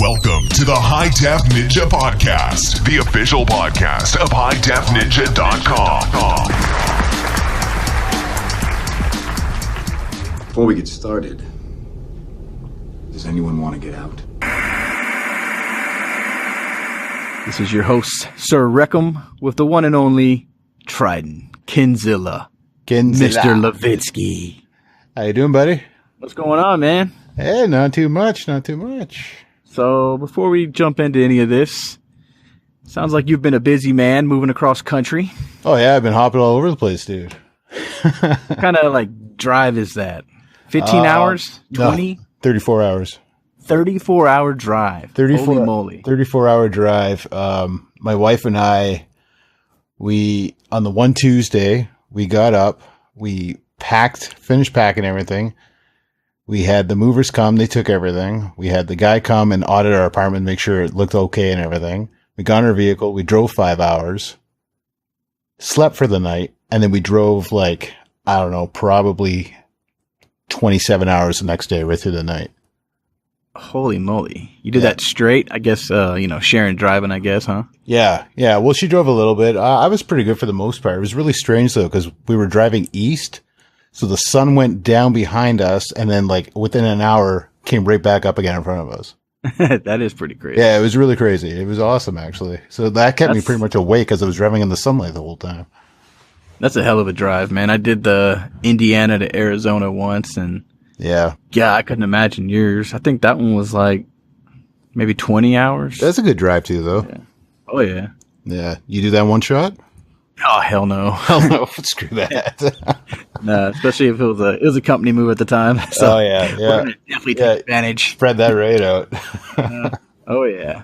Welcome to the High Def Ninja Podcast, the official podcast of hidefninja.com. Before we get started, does anyone want to get out? This is your host, Sir Reckham, with the one and only Tridon, Kenzilla, Mr. Levitsky. How you doing, buddy? What's going on, man? Hey, not too much. So, before we jump into any of this, sounds like you've been a busy man moving across country. Oh, yeah, I've been hopping all over the place, dude. What kind of, drive is that? 15 hours? 20? No, 34 hours. 34-hour drive. Holy moly. 34-hour drive. My wife and I, on the one Tuesday, we got up, we finished packing everything. We had the movers come, they took everything. We had the guy come and audit our apartment, make sure it looked okay and everything. We got in our vehicle, we drove 5 hours, slept for the night, and then we drove probably 27 hours the next day, right through the night. Holy moly. You did that straight? I guess, Sharon driving, I guess, huh? Yeah. Well, she drove a little bit. I was pretty good for the most part. It was really strange, though, because we were driving east. So the sun went down behind us, and then within an hour came right back up again in front of us. That is pretty crazy. Yeah, it was really crazy. It was awesome, actually. So that kept me pretty much awake because I was driving in the sunlight the whole time. That's a hell of a drive, man. I did the Indiana to Arizona once, and yeah, I couldn't imagine yours. I think that one was maybe 20 hours. That's a good drive too, though. Yeah. Oh yeah. Yeah, you do that one shot? Oh hell no. Hell no. Screw that. No, especially if it was a company move at the time. So yeah. We're gonna definitely take advantage. Spread that rate out. Oh yeah.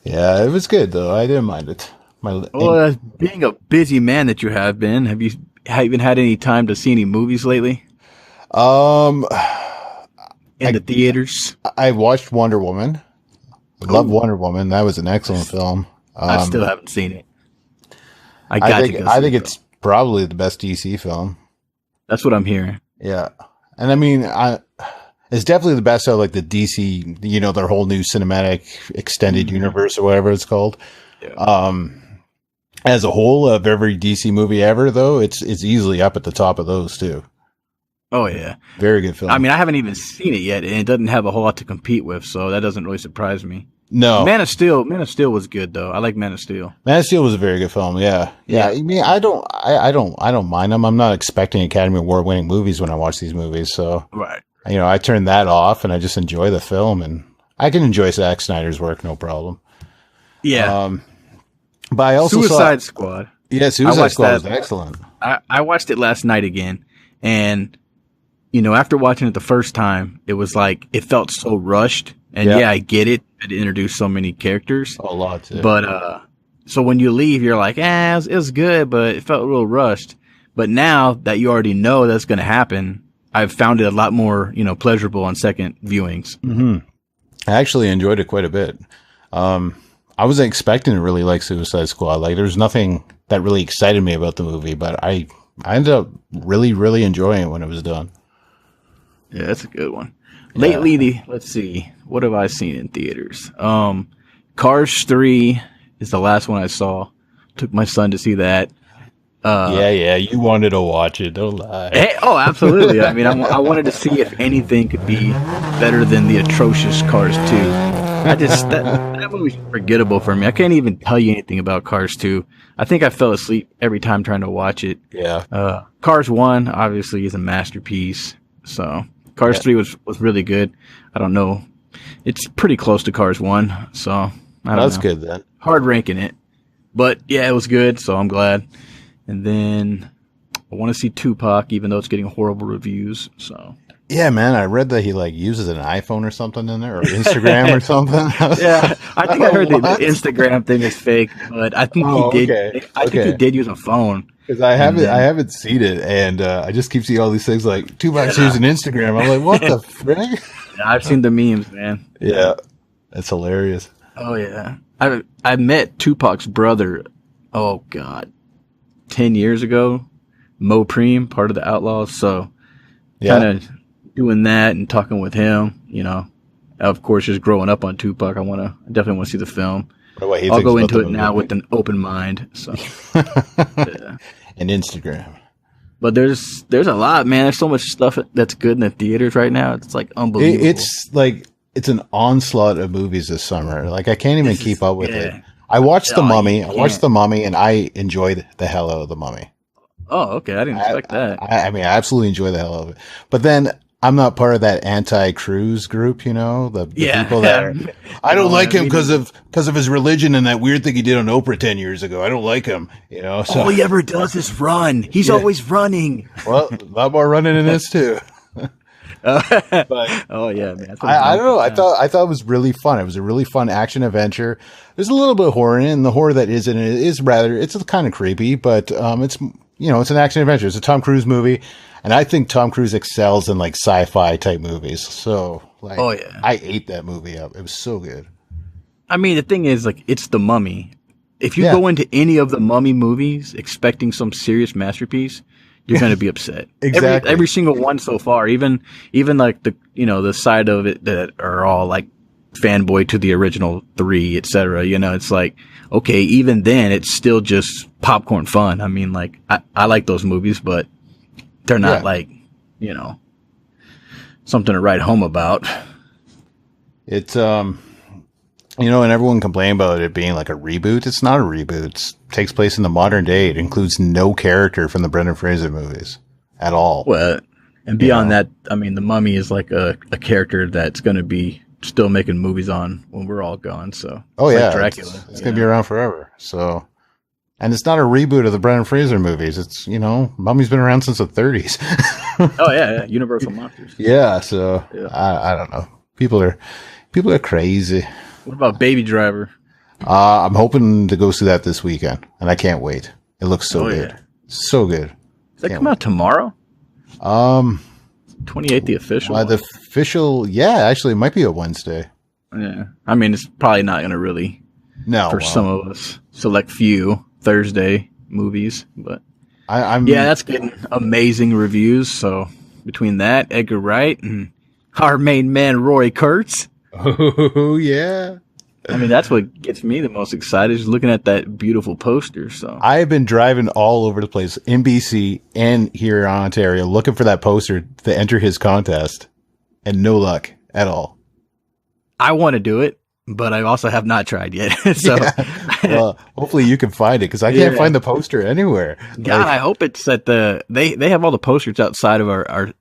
Yeah, it was good though. I didn't mind it. Being a busy man that you have been, have you even had any time to see any movies lately? In the theaters? I watched Wonder Woman. I love Wonder Woman. That was an excellent film. I still haven't seen it. I think it's probably the best DC film. That's what I'm hearing. Yeah. And I mean, it's definitely the best out of the DC, their whole new cinematic extended universe or whatever it's called. Yeah. As a whole of every DC movie ever, though, it's easily up at the top of those too. Oh yeah. Very good film. I mean, I haven't even seen it yet, and it doesn't have a whole lot to compete with, so that doesn't really surprise me. No. Man of Steel was good though. I like Man of Steel. Man of Steel was a very good film. Yeah. I mean, I don't mind them. I'm not expecting Academy Award winning movies when I watch these movies. So, right. I turn that off and I just enjoy the film, and I can enjoy Zack Snyder's work, no problem. Yeah. But I also Suicide Squad. Yeah, Suicide Squad was excellent. I watched it last night again, and after watching it the first time, it was it felt so rushed. And I get it. It introduced so many characters. A lot, too. But, so when you leave, you're like, it was good, but it felt a little rushed. But now that you already know that's going to happen, I've found it a lot more, pleasurable on second viewings. Mm-hmm. I actually enjoyed it quite a bit. I wasn't expecting to really like Suicide Squad. There was nothing that really excited me about the movie, but I ended up really, really enjoying it when it was done. Yeah, that's a good one. Lately, let's see, what have I seen in theaters? Cars 3 is the last one I saw. Took my son to see that. You wanted to watch it, don't lie. Absolutely. I mean, I wanted to see if anything could be better than the atrocious Cars 2. That movie's forgettable for me. I can't even tell you anything about Cars 2. I think I fell asleep every time trying to watch it. Yeah. Cars 1, obviously, is a masterpiece, so... Cars 3 was really good. I don't know. It's pretty close to Cars 1, so I don't know. That's good then. Hard ranking it. But yeah, it was good, so I'm glad. And then I want to see Tupac, even though it's getting horrible reviews. So yeah, man, I read that he uses an iPhone or something in there, or Instagram or something. Yeah, I think I heard the Instagram thing is fake, but I think he did. Okay. I think he did use a phone. Because I haven't seen it, and I just keep seeing all these things Tupac's using Instagram. I'm like, what the frick? Yeah, I've seen the memes, man. Yeah, that's hilarious. Oh yeah, I met Tupac's brother. Oh god, 10 years ago, Mo Preem, part of the Outlaws. So kind of doing that and talking with him, of course, just growing up on Tupac, I definitely want to see the film. I'll go into it now with an open mind. So, yeah. And Instagram. But there's a lot, man. There's so much stuff that's good in the theaters right now. It's like unbelievable. It's an onslaught of movies this summer. Like I can't even keep up with it. I watched The Mummy. And I enjoyed the hell out of The Mummy. Oh, okay. I didn't expect that. I mean, I absolutely enjoy the hell out of it. But then I'm not part of that anti-Cruz group, you know, the people that I don't like him because of his religion and that weird thing he did on Oprah 10 years ago. I don't like him, you know. So. All he ever does is run. He's always running. Well, a lot more running in this too. But, oh yeah, man. I don't know. I thought it was really fun. It was a really fun action adventure. There's a little bit of horror in it, and the horror that is in it is it's kind of creepy, but it's it's an action adventure. It's a Tom Cruise movie, and I think Tom Cruise excels in like sci-fi type movies. So like, oh yeah, I ate that movie up. It was so good. I mean, the thing is, like, it's The Mummy. If you go into any of the Mummy movies expecting some serious masterpiece, you're going to be upset. Exactly. Every single one so far, even like the side of it that are all like fanboy to the original 3, etc. It's like, okay, even then it's still just popcorn fun. I mean, like I like those movies, but they're not like, something to write home about. It's, and everyone complained about it being like a reboot. It's not a reboot. It takes place in the modern day. It includes no character from the Brendan Fraser movies at all. Well, and beyond that, I mean, the Mummy is like a character that's going to be still making movies on when we're all gone. So, like Dracula. It's going to be around forever. So, and it's not a reboot of the Brendan Fraser movies. It's, Mummy's been around since the 30s. Oh yeah, Universal Monsters. Yeah. So I don't know. People are crazy. What about Baby Driver? I'm hoping to go see that this weekend, and I can't wait. It looks so good. So good. Does that come out tomorrow? 28th, the official. The official, actually, it might be a Wednesday. Yeah. I mean, it's probably not going to really, for some of us, select few Thursday movies, but that's getting amazing reviews. So between that, Edgar Wright, and our main man, Roy Kurtz. Oh, yeah. I mean, that's what gets me the most excited, is looking at that beautiful poster. So I have been driving all over the place in BC and here in Ontario looking for that poster to enter his contest, and no luck at all. I want to do it, but I also have not tried yet. So, well, hopefully you can find it, because I can't find the poster anywhere. God, I hope it's at they have all the posters outside of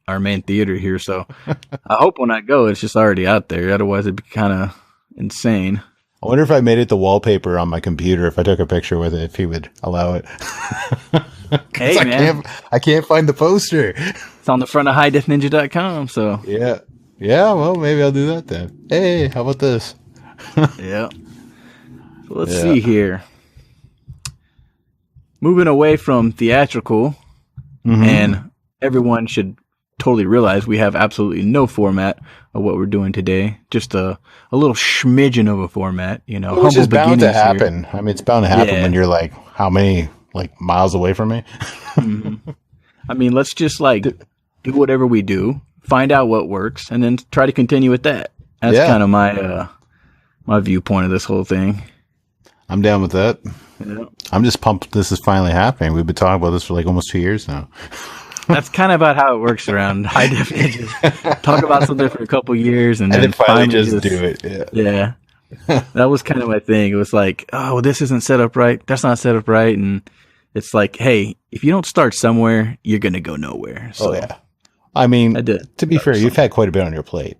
our main theater here. So I hope when I go, it's just already out there. Otherwise, it'd be kind of insane. I wonder if I made it the wallpaper on my computer, if I took a picture with it, if he would allow it. Hey, man. I can't find the poster. It's on the front of hidefninja.com. So yeah. Well, maybe I'll do that then. Hey, how about this? Yeah. So let's see here. Moving away from theatrical, and everyone should totally realize we have absolutely no format of what we're doing today. Just a little smidgen of a format, Which is bound to happen. Here. I mean, it's bound to happen when you're like, how many miles away from me? I mean, let's just do whatever we do, find out what works, and then try to continue with that. That's kind of my viewpoint of this whole thing. I'm down with that. Yeah. I'm just pumped this is finally happening. We've been talking about this for almost 2 years now. That's kind of about how it works around High Def Ninjas. Talk about something for a couple years and then finally just do it. Yeah. That was kind of my thing. It was like, oh, this isn't set up right. That's not set up right. And it's like, hey, if you don't start somewhere, you're going to go nowhere. So, I mean, to be fair, you've had quite a bit on your plate.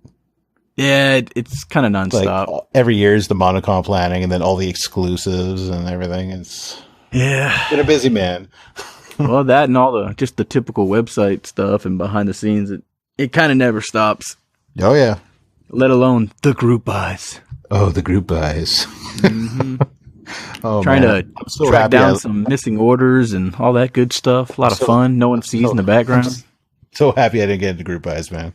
Yeah, it's kind of nonstop. Every year is the Monocon planning, and then all the exclusives and everything. It's been a busy man. Well, that and all the typical website stuff and behind the scenes, it kind of never stops. Oh yeah. Let alone the group buys. Oh, the group buys. Trying to track down some missing orders and all that good stuff. A lot of fun. No one sees in the background. So happy I didn't get into group buys, man.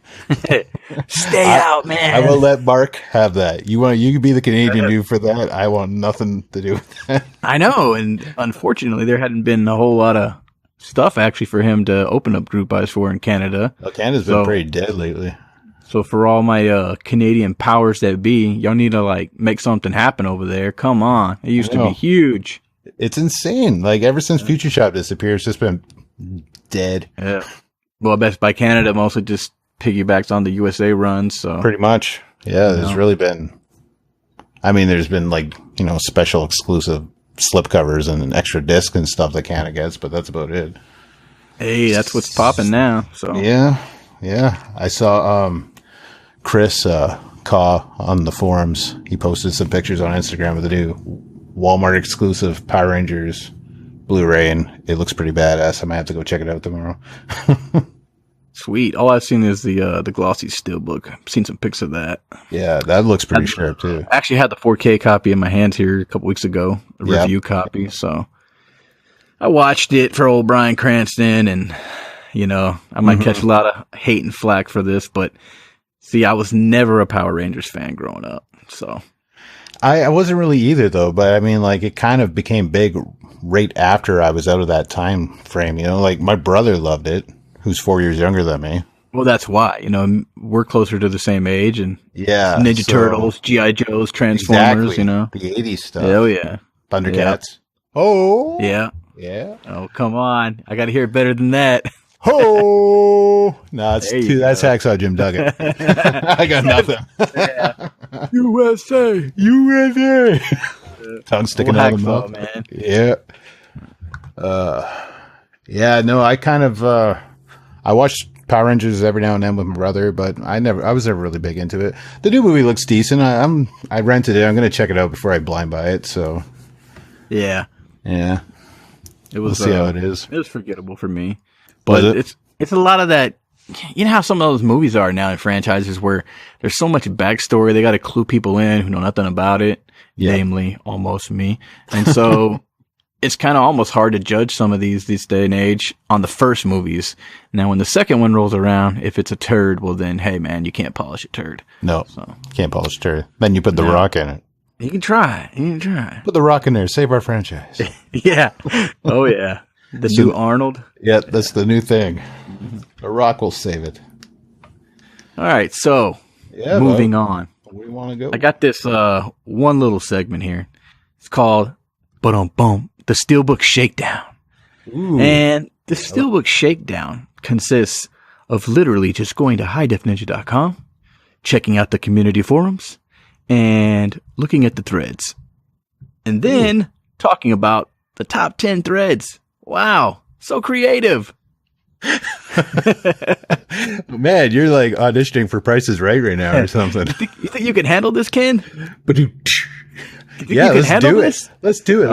Stay out, man. I will let Mark have that. You can be the Canadian dude for that. I want nothing to do with that. I know, and unfortunately, there hadn't been a whole lot of stuff actually for him to open up group buys for in Canada. Well, Canada's been pretty dead lately. So for all my Canadian powers that be, y'all need to like make something happen over there. Come on. It used to be huge. It's insane. Like ever since Future Shop disappeared, it's just been dead. Yeah. Well, Best Buy Canada mostly just piggybacks on the USA runs. So pretty much. Yeah, there's really been. I mean, there's been like, special exclusive slipcovers and an extra disc and stuff that Canada gets, but that's about it. Hey, that's what's popping now. So yeah. I saw Chris Kaw on the forums. He posted some pictures on Instagram of the new Walmart exclusive Power Rangers Blu-ray, and it looks pretty badass. I might have to go check it out tomorrow. Sweet. All I've seen is the glossy Steelbook. I've seen some pics of that. Yeah, that looks pretty sharp too. I actually had the 4K copy in my hands here a couple weeks ago, a review copy. So I watched it for old Bryan Cranston, and I might catch a lot of hate and flack for this, but see, I was never a Power Rangers fan growing up. So I wasn't really either, though. But I mean, like, it kind of became big right after I was out of that time frame. Like my brother loved it, who's 4 years younger than me. Well, that's why, we're closer to the same age, and Ninja Turtles, G.I. Joes, Transformers, exactly. The 80s stuff. Oh, yeah. Thundercats. Yeah. Oh. Yeah. Yeah. Oh, come on. I got to hear it better than that. Oh. No, that's Hacksaw Jim Duggan. I got nothing. Yeah. USA. Tongue sticking out of the mouth. Man. Yeah. Yeah, no, I kind of, I watched Power Rangers every now and then with my brother, but I was never really big into it. The new movie looks decent. I rented it. I'm going to check it out before I blind buy it. So yeah. It was, we'll see how it is. It was forgettable for me, but it's a lot of that. You know how some of those movies are now in franchises where there's so much backstory. They got to clue people in who know nothing about it, namely almost me. And so it's kind of almost hard to judge some of these day and age on the first movies. Now, when the second one rolls around, if it's a turd, well then, hey man, you can't polish a turd. No, can't polish a turd. Then you put The Rock in it. You can try. Put The Rock in there. Save our franchise. Yeah. Oh yeah. The new Arnold. Yeah, that's the new thing. The Rock will save it. All right, so moving on. Where do we want to go? I got this one little segment here. It's called "Ba-dum-bum," the Steelbook Shakedown. Ooh. And the Steelbook Shakedown consists of literally just going to hidefninja.com, checking out the community forums, and looking at the threads. And then talking about the top 10 threads. Wow, so creative. Man, you're like auditioning for Price is Right now or something. You think you can handle this, Ken? Yeah, let's do it. Let's do it.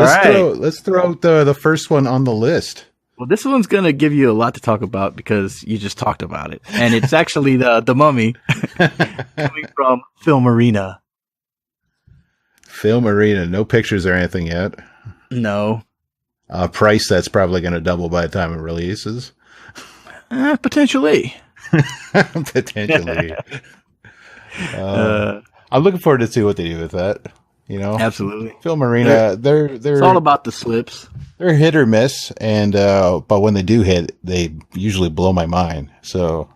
Let's throw out the first one on the list. Well, this one's going to give you a lot to talk about because you just talked about it. And it's actually the Mummy coming from Film Arena. Film Arena. No pictures or anything yet. No. Price that's probably going to double by the time it releases. Potentially. Potentially. I'm looking forward to see what they do with that. Absolutely. Film Arena, they're it's all about the slips. They're hit or miss, and but when they do hit, they usually blow my mind. So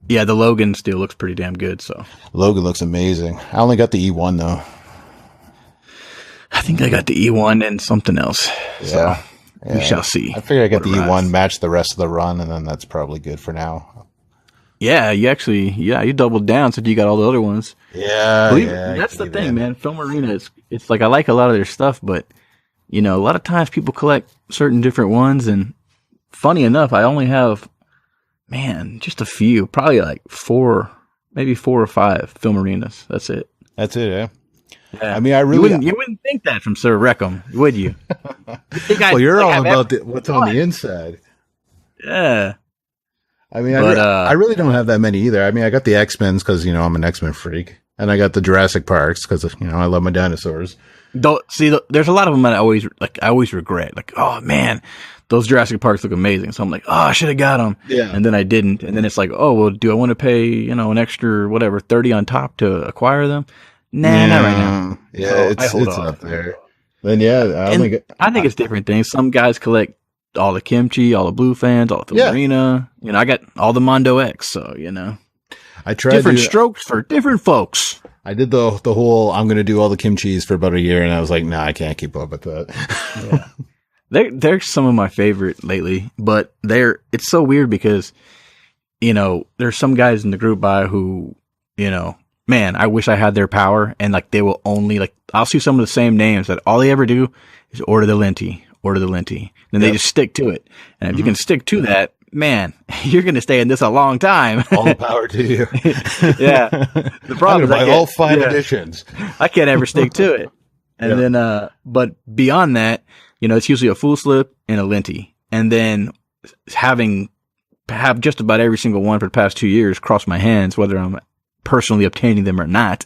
yeah, the Logan still looks pretty damn good. So Logan looks amazing. I only got the E1 though. I think I got the E1 and something else. Yeah. So we shall see. I figured I got the E1, match the rest of the run, and then that's probably good for now. Yeah, you doubled down since you got all the other ones. Yeah, that's the thing, man. Film Arena, it's like I like a lot of their stuff, but a lot of times people collect certain different ones, and funny enough, I only have, just a few, probably like maybe 4 or 5 Film Arenas. That's it. Yeah. I mean, you wouldn't think that from Sir Reckham, would you? Well, you're all about what's on the inside. Yeah. I mean, I really don't have that many either. I mean, I got the X-Men's because, I'm an X-Men freak. And I got the Jurassic Parks because, I love my dinosaurs. There's a lot of them that I always regret. Like, oh, man, those Jurassic Parks look amazing. So I'm like, oh, I should have got them. Yeah. And then I didn't. And then it's like, oh, well, do I want to pay, an extra, whatever, 30 on top to acquire them? Nah, not right now. Yeah, so it's up there. Then, I think it's different things. Some guys collect all the kimchi, all the blue fans, all the Film Arena. I got all the Mondo X, so, I tried different strokes for different folks. I did the whole, I'm going to do all the kimchis for about a year, and I was like, nah, I can't keep up with that. Yeah. They're some of my favorite lately, but it's so weird because, there's some guys in the group who, man, I wish I had their power, and like they will only I'll see some of the same names that all they ever do is order the Linty, and they just stick to it. And if you can stick to that, man, you're going to stay in this a long time. All the power to you. Yeah. The problem is all 5 editions. I can't ever stick to it. And then, but beyond that, it's usually a full slip and a Linty. And then have just about every single one for the past 2 years cross my hands, whether I'm personally obtaining them or not.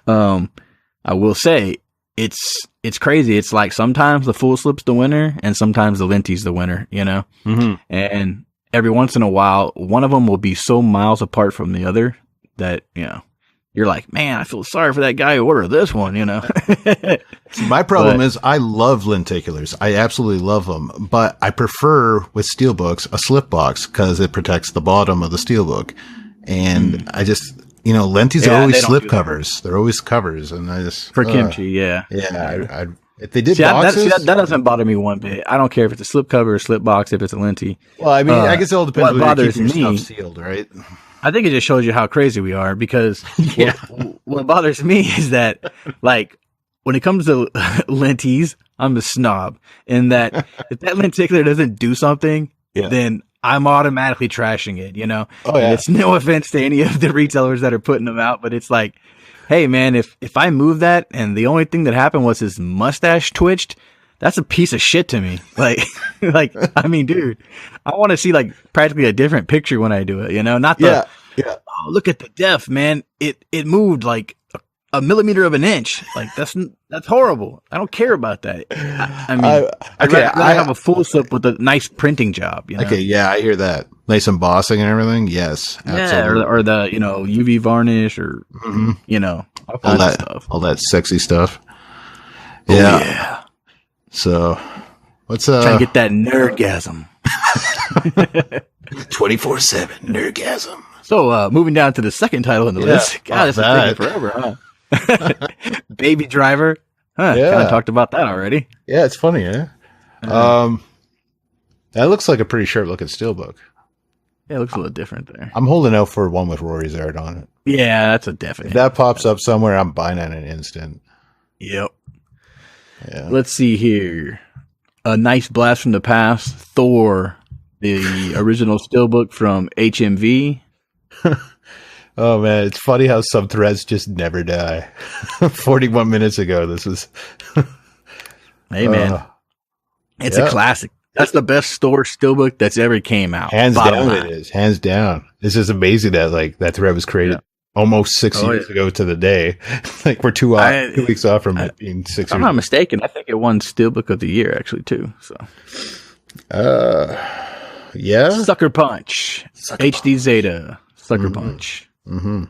I will say it's crazy. It's like sometimes the full slip's the winner and sometimes the Linty's the winner, Mm-hmm. And every once in a while, one of them will be so miles apart from the other that, you're like, man, I feel sorry for that guy who ordered this one, My problem is I love lenticulars. I absolutely love them, but I prefer with Steelbooks a slip box because it protects the bottom of the Steelbook. And I just, lenties are always slip covers. They're always covers. And I just, for kimchi. Yeah. Yeah. If they did boxes. That doesn't bother me one bit. I don't care if it's a slip cover or slip box, if it's a Linty. Well, I mean, I guess it all depends what whether you bothers keep your me, stuff sealed, right? I think it just shows you how crazy we are because what bothers me is that, when it comes to Linties, I'm a snob in that if that lenticular doesn't do something, then I'm automatically trashing it, Oh, yeah. And it's no offense to any of the retailers that are putting them out, but it's like, hey man, if I move that and the only thing that happened was his mustache twitched, that's a piece of shit to me. I mean, dude, I want to see practically a different picture when I do it, not the, oh, look at the depth, man. It moved a millimeter of an inch. That's horrible. I don't care about that. I mean, I'd rather have a full slip with a nice printing job, Okay. Yeah. I hear that. Nice embossing and everything. Yes. Absolutely. Yeah. Or the, UV varnish or, all kinds of stuff. All that sexy stuff. Oh, yeah. So what's trying to get that nerdgasm. 24/7 nerdgasm. So moving down to the second title on the list. God, this is taking forever, huh? Baby Driver. Huh, kind of talked about that already. Yeah, it's funny, That looks like a pretty sharp looking steelbook. Yeah, it looks a little different there. I'm holding out for one with Rory's art on it. Yeah, that's a definite. If that pops up somewhere, I'm buying it in an instant. Yep. Yeah. Let's see here. A nice blast from the past. Thor, the original steelbook from HMV. Oh man, it's funny how some threads just never die. 41 minutes ago, this was. Hey man, it's a classic. That's the best Thor steelbook that's ever came out. Hands down, it is. Hands down. It's just amazing that that thread was created almost 6 years ago to the day. We're 2 weeks off from it being 6 years. If I'm not mistaken, I think it won Steelbook of the Year actually too. So, yeah. Sucker Punch, HD Zeta, Sucker Punch. Mm-hmm.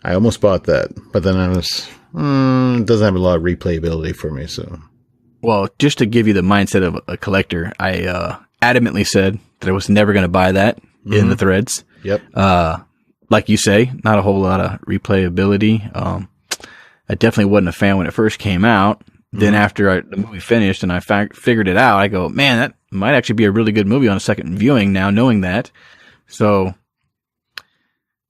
I almost bought that, but then I was it doesn't have a lot of replayability for me. So, well, just to give you the mindset of a collector, I adamantly said that I was never going to buy that in the threads. Yep. Like you say, not a whole lot of replayability. I definitely wasn't a fan when it first came out. Then after the movie finished and I figured it out, I go, man, that might actually be a really good movie on a second viewing now, knowing that. So,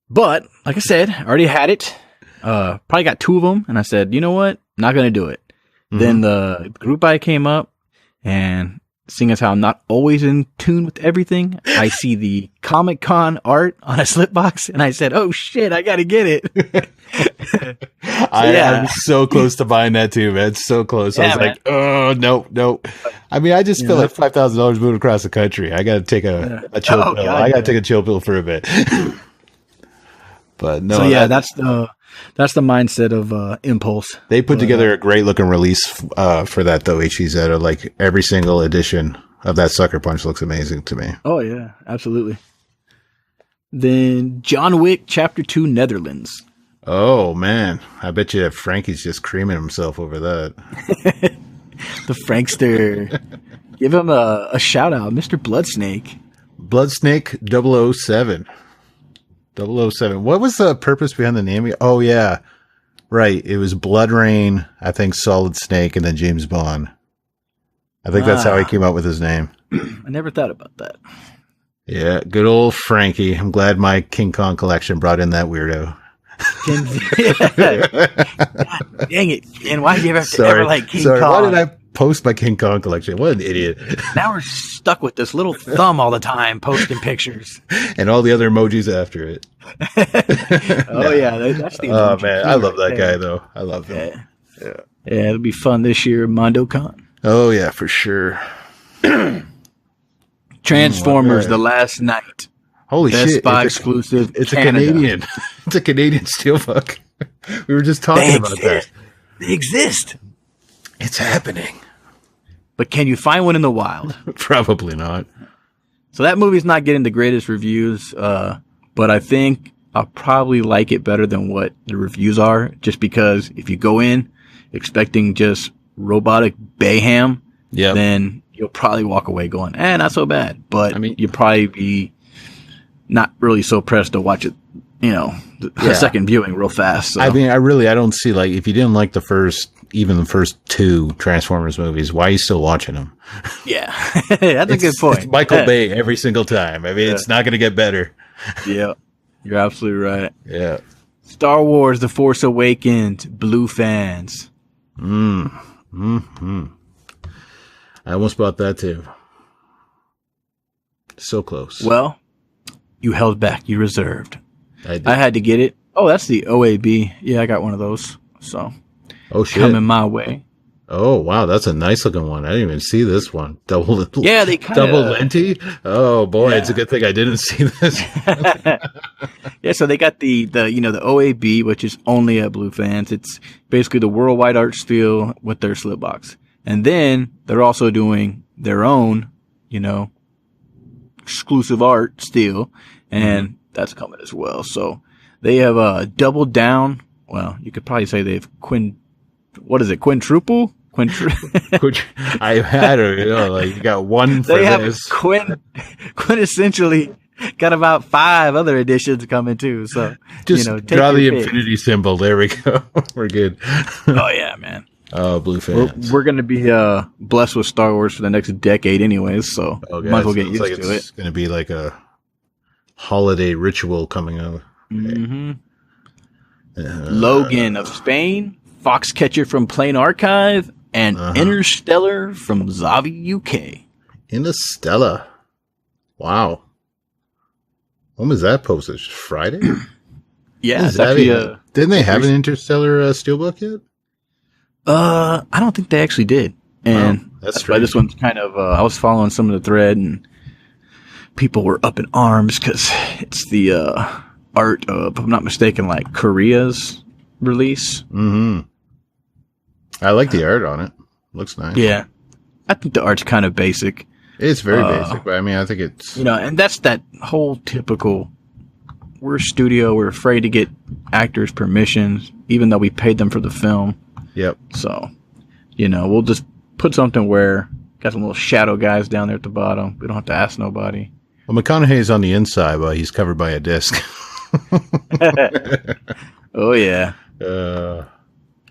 but like I said, I already had it. Probably got 2 of them. And I said, you know what? Not going to do it. Then the group buy came up, and seeing as how I'm not always in tune with everything, I see the Comic-Con art on a slip box, and I said, oh shit, I got to get it. I'm so close to buying that too, man. So close. I was like, oh, no. I mean, I just feel like $5,000 moving across the country. I got to take a chill pill. I got to take a chill pill for a bit. But no. So that's the mindset of Impulse. They put together a great looking release for that though. HEZ, like every single edition of that Sucker Punch looks amazing to me. Oh yeah, absolutely. Then John Wick Chapter 2 Netherlands. Oh man, I bet you Frankie's just creaming himself over that. The Frankster. Give him a shout out, Mr. Bloodsnake. Bloodsnake 007. 007. What was the purpose behind the name? Oh, yeah. Right. It was Blood Rain, I think Solid Snake, and then James Bond. I think that's how he came up with his name. I never thought about that. Yeah, good old Frankie. I'm glad my King Kong collection brought in that weirdo. God, dang it. And why did you ever like King Kong? Why did I post my King Kong collection? What an idiot. Now we're stuck with this little thumb all the time posting pictures. And all the other emojis after it. Yeah. That's the Oh, man. I love that guy, though. I love him. Yeah, it'll be fun this year, MondoCon. Oh, yeah, for sure. Transformers, The Last Night. Holy Best shit. Buy exclusive. It's Canada. a Canadian. It's a Canadian Steelbook. We were just talking about that. They exist. It's happening. But can you find one in the wild? Probably not. So that movie's not getting the greatest reviews, but I think I'll probably like it better than what the reviews are, just because if you go in expecting just robotic bayham, then you'll probably walk away going, not so bad. But you'll probably be not really so pressed to watch it, the second viewing real fast. So. I don't see, like, if you didn't like the first 2 Transformers movies, why are you still watching them? Yeah, that's a good point. It's Michael Bay every single time. It's not going to get better. Yeah, you're absolutely right. Yeah. Star Wars The Force Awakens, Blue fans. I almost bought that too. So close. Well, you held back. You reserved. I had to get it. Oh, that's the OAB. Yeah, I got one of those. So, coming my way. Oh, wow. That's a nice looking one. I didn't even see this one. Double lenti? Oh, boy. It's a good thing I didn't see this. Yeah, so they got the OAB, which is only at Blue fans. It's basically the worldwide art steel with their slip box. And then they're also doing their own, exclusive art steel, and that's coming as well. So they have doubled down. Well, you could probably say they've quintuple? I don't know. Like, you got one for they have this. quintessentially got about 5 other editions coming too. So just draw the infinity symbol. There we go. We're good. Oh yeah, man. Oh, Blue fans. We're going to be blessed with Star Wars for the next decade anyways, so might as well get used to it. It's going to be like a holiday ritual coming up. Mm-hmm. Logan of Spain, Foxcatcher from Plain Archive, and Interstellar from Zavi UK. Interstellar. Wow. When was that posted? Friday? Yeah, it's actually didn't they have an Interstellar Steelbook yet? I don't think they actually did. And that's why this one's kind of, I was following some of the thread and people were up in arms because it's the art of, if I'm not mistaken, like Korea's release. Mm-hmm. I like the art on it. Looks nice. Yeah. I think the art's kind of basic. It's very basic, but I think it's... and that's that whole typical, we're a studio, we're afraid to get actors' permissions, even though we paid them for the film. Yep. So, we'll just put something where got some little shadow guys down there at the bottom. We don't have to ask nobody. Well, McConaughey's on the inside, but he's covered by a disc. Oh yeah.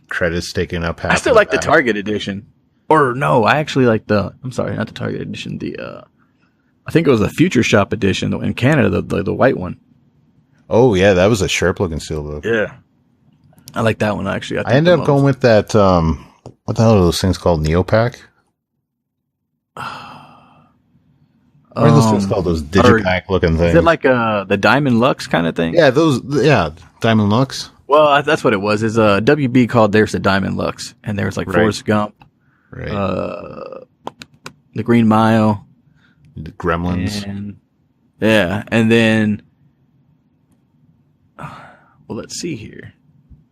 Credits taking up half. I still like the Target edition. Or no, I actually like I'm sorry, not the Target edition. I think it was the Future Shop edition in Canada, the white one. Oh yeah, that was a sharp looking steelbook. Yeah. I like that one actually. I ended up going with that. What the hell are those things called? Neopack. What are those things called? Those digipack looking things. Is it like the Diamond Lux kind of thing? Yeah, Diamond Lux. Well, that's what it was. Is WB called theirs the Diamond Lux, and there's like Forrest Gump, the Green Mile, the Gremlins, and then let's see here.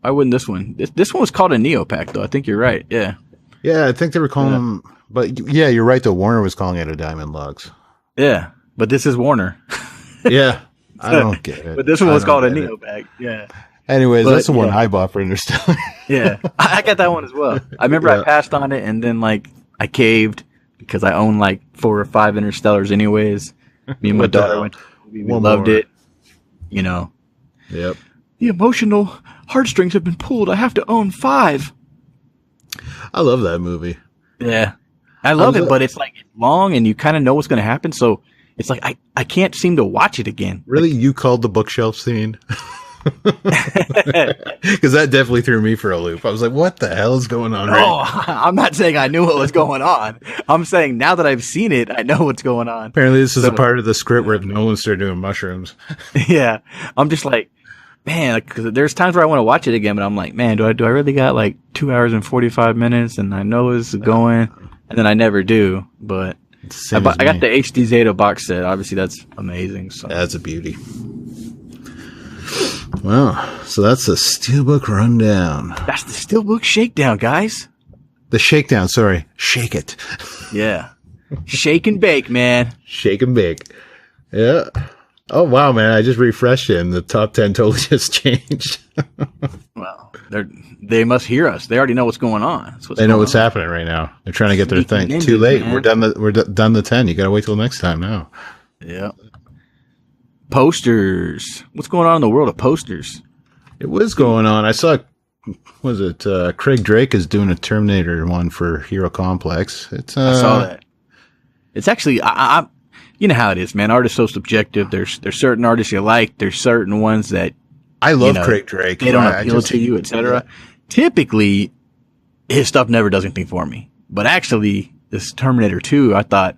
Why wouldn't this one? This one was called a Neopack, though. I think you're right. Yeah. Yeah, I think they were calling them. But yeah, you're right. Though Warner was calling it a Diamond Lux. Yeah, but this is Warner. Yeah, I don't get it. But this one was called a Neopack. Yeah. Anyways, that's the one I bought for Interstellar. Yeah, I got that one as well. I remember I passed on it, and then I caved because I own 4 or 5 Interstellars anyways. Me and my daughter went to the movie. We loved it. Yep. The emotional heartstrings have been pulled. I have to own 5. I love that movie. Yeah. I love it, but it's like long and you kind of know what's going to happen. So it's like, I can't seem to watch it again. Really? You called the bookshelf scene? Because that definitely threw me for a loop. I was like, what the hell is going on right now? I'm not saying I knew what was going on. I'm saying now that I've seen it, I know what's going on. Apparently this is a part of the script where Nolan started doing mushrooms. Yeah. I'm just like, man, because there's times where I want to watch it again, but I'm like, man, do I really got like 2 hours and 45 minutes and I know it's going, and then I never do. But I got the HD Zeta box set. Obviously, that's amazing. So that's a beauty. Well, so that's the Steelbook rundown. That's the Steelbook shakedown, guys. The shakedown, sorry. Shake it. Yeah. Shake and bake, man. Shake and bake. Yeah. Oh, wow, man. I just refreshed it and the top 10 totally just changed. Well, they must hear us. They already know what's going on. They know what's happening right now. They're trying to get their thing. Ninjas, too late. Man. We're done the 10. You got to wait till next time now. Yeah. Posters. What's going on in the world of posters? It was going on. I saw, Craig Drake is doing a Terminator one for Hero Complex. I saw that. It's actually, you know how it is, man. Art is so subjective. There's certain artists you like. There's certain ones that I love. Craig Drake. They don't appeal to you, etc. Yeah. Typically, his stuff never does anything for me. But actually, this Terminator 2, I thought,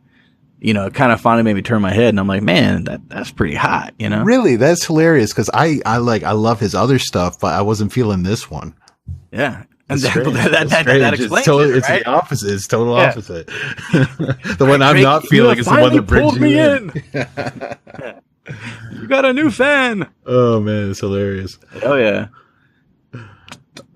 it kind of finally made me turn my head, and I'm like, man, that's pretty hot, Really, that's hilarious because I love his other stuff, but I wasn't feeling this one. Yeah. And that explains it, it's right? the opposite. It's total opposite. The one I'm not feeling is the one that brings me in. You got a new fan. Oh, man, it's hilarious. Oh, yeah.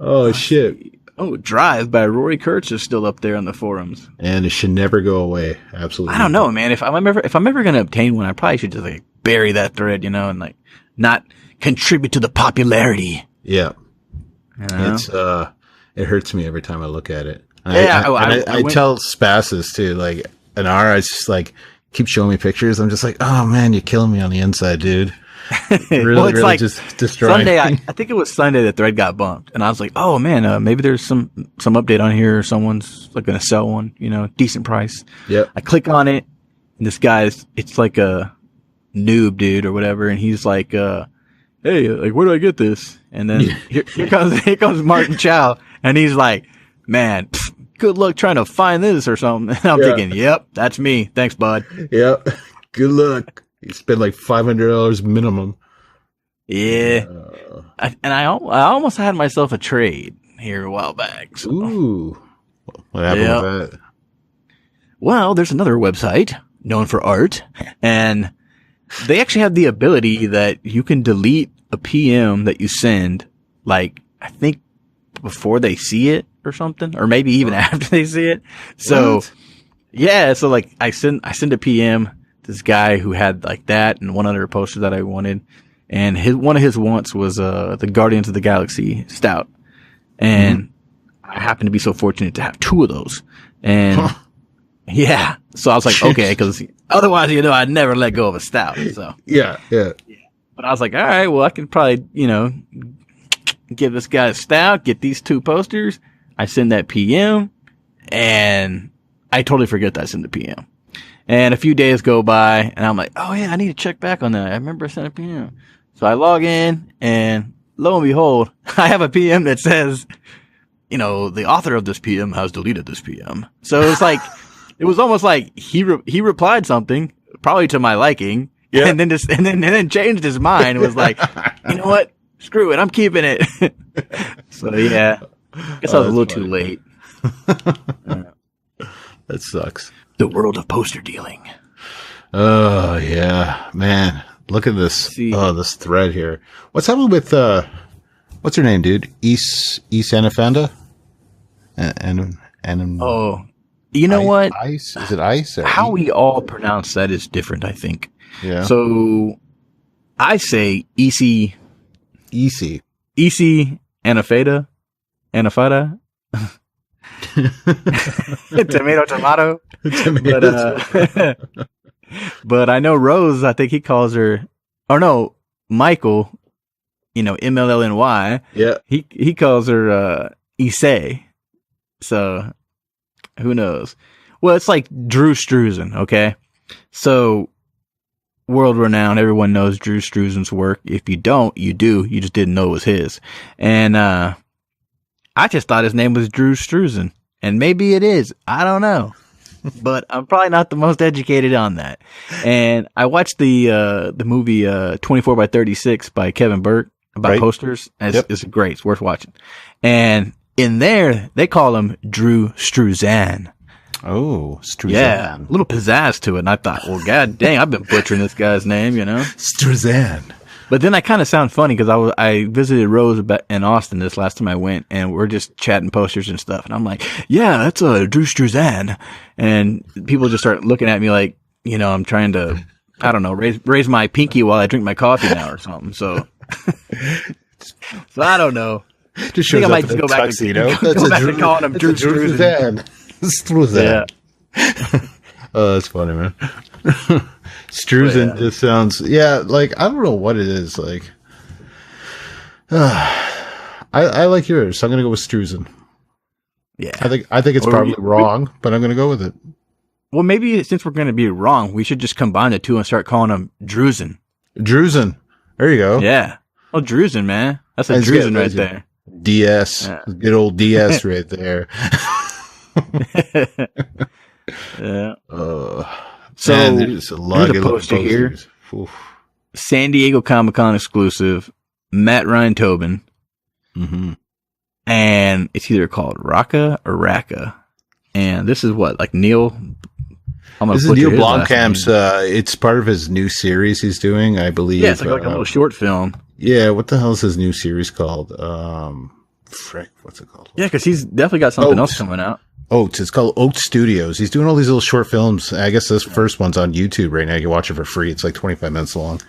Oh, shit. Oh, Drive by Rory Kurtz is still up there on the forums. And it should never go away. Absolutely. I don't know, man. If I'm ever going to obtain one, I probably should just bury that thread, and not contribute to the popularity. Yeah. It's, it hurts me every time I look at it. I tell Spassus too, an R, it's just keep showing me pictures. I'm just like, oh man, you're killing me on the inside, dude. Really just destroying. Sunday, I think it was Sunday the thread got bumped, and I was like, oh man, maybe there's some update on here, or someone's going to sell one, decent price. Yep. I click on it, and this guy's, it's like a noob dude or whatever, and he's like, hey, where do I get this? And then here comes Martin Chow, and he's like, man, good luck trying to find this or something. And I'm thinking, yep, that's me. Thanks, bud. Yep. Good luck. You spend $500 minimum. Yeah. I almost had myself a trade here a while back. So. Ooh. What happened with that? Well, there's another website known for art, and they actually have the ability that you can delete a PM that you send, I think before they see it or something, or maybe even after they see it. So, yeah, so I send a PM to this guy who had that and one other poster that I wanted, and one of his wants was the Guardians of the Galaxy Stout, and I happened to be so fortunate to have 2 of those, and yeah, so I was like, okay, because otherwise, I'd never let go of a Stout. So yeah. But I was like, all right, well, I can probably, give this guy a Stout, get these 2 posters. I send that PM, and I totally forget that I sent the PM. And a few days go by, and I'm like, oh, yeah, I need to check back on that. I remember I sent a PM. So I log in, and lo and behold, I have a PM that says, the author of this PM has deleted this PM. So it's it was almost like he replied something, probably to my liking, and then changed his mind and was like, you know what? Screw it, I'm keeping it. So yeah, I guess I was a little too late. That sucks. The world of poster dealing. Oh yeah, man! Look at this. This thread here. What's happening with what's her name, dude? East Anafanda? And oh, you know what? Ice? Is it Ice? Or how we all pronounce that is different, I think. Yeah. So I say EC Anafada. Tomato. But I know Rose, I think he calls her, or no, Michael MLLNY. Yeah. He calls her Issei. So who knows? Well, it's like Drew Struzan, okay? So world renowned, everyone knows Drew Struzan's work. If you don't, you do. You just didn't know it was his. And I just thought his name was Drew Struzan. And maybe it is. I don't know. But I'm probably not the most educated on that. And I watched the movie 24 by 36 by Kevin Burke about posters. It's great. It's worth watching. And in there, they call him Drew Struzan. Oh, Struzan. Yeah, a little pizzazz to it. And I thought, well, god dang, I've been butchering this guy's name, Struzan. But then I kind of sound funny because I visited Rose in Austin this last time I went, and we're just chatting posters and stuff. And I'm like, yeah, that's Drew Struzan. And people just start looking at me like, I'm trying to, I don't know, raise my pinky while I drink my coffee now or something. So, so I don't know. Just shows I up might in a go back tuxedo. go back to calling him Drew Struzan. Struzan. Yeah. Oh, that's funny, man. Struzan just sounds, like, I don't know what it is. Like, I like yours, so I'm going to go with Struzan. Yeah. I think it's probably wrong, but I'm going to go with it. Well, maybe since we're going to be wrong, we should just combine the two and start calling him Druzan. Druzan. There you go. Yeah. Oh, Druzan, man. That's a Druzan right there. DS. Yeah. Good old DS right there. Yeah. So man, there's a lot of poster here. Oof. San Diego Comic-Con exclusive. Matt Ryan Tobin. Mm-hmm. And it's either called Raka or Raka. And this is what, like Neil? This is Neil Blomkamp's. It's part of his new series he's doing, I believe. Yeah, it's like a little short film. Yeah, what the hell is his new series called? Frick, what's it called? Yeah, because he's definitely got something else coming out. Oats. It's called Oats Studios. He's doing all these little short films. I guess this first one's on YouTube right now. You can watch it for free. It's like 25 minutes long.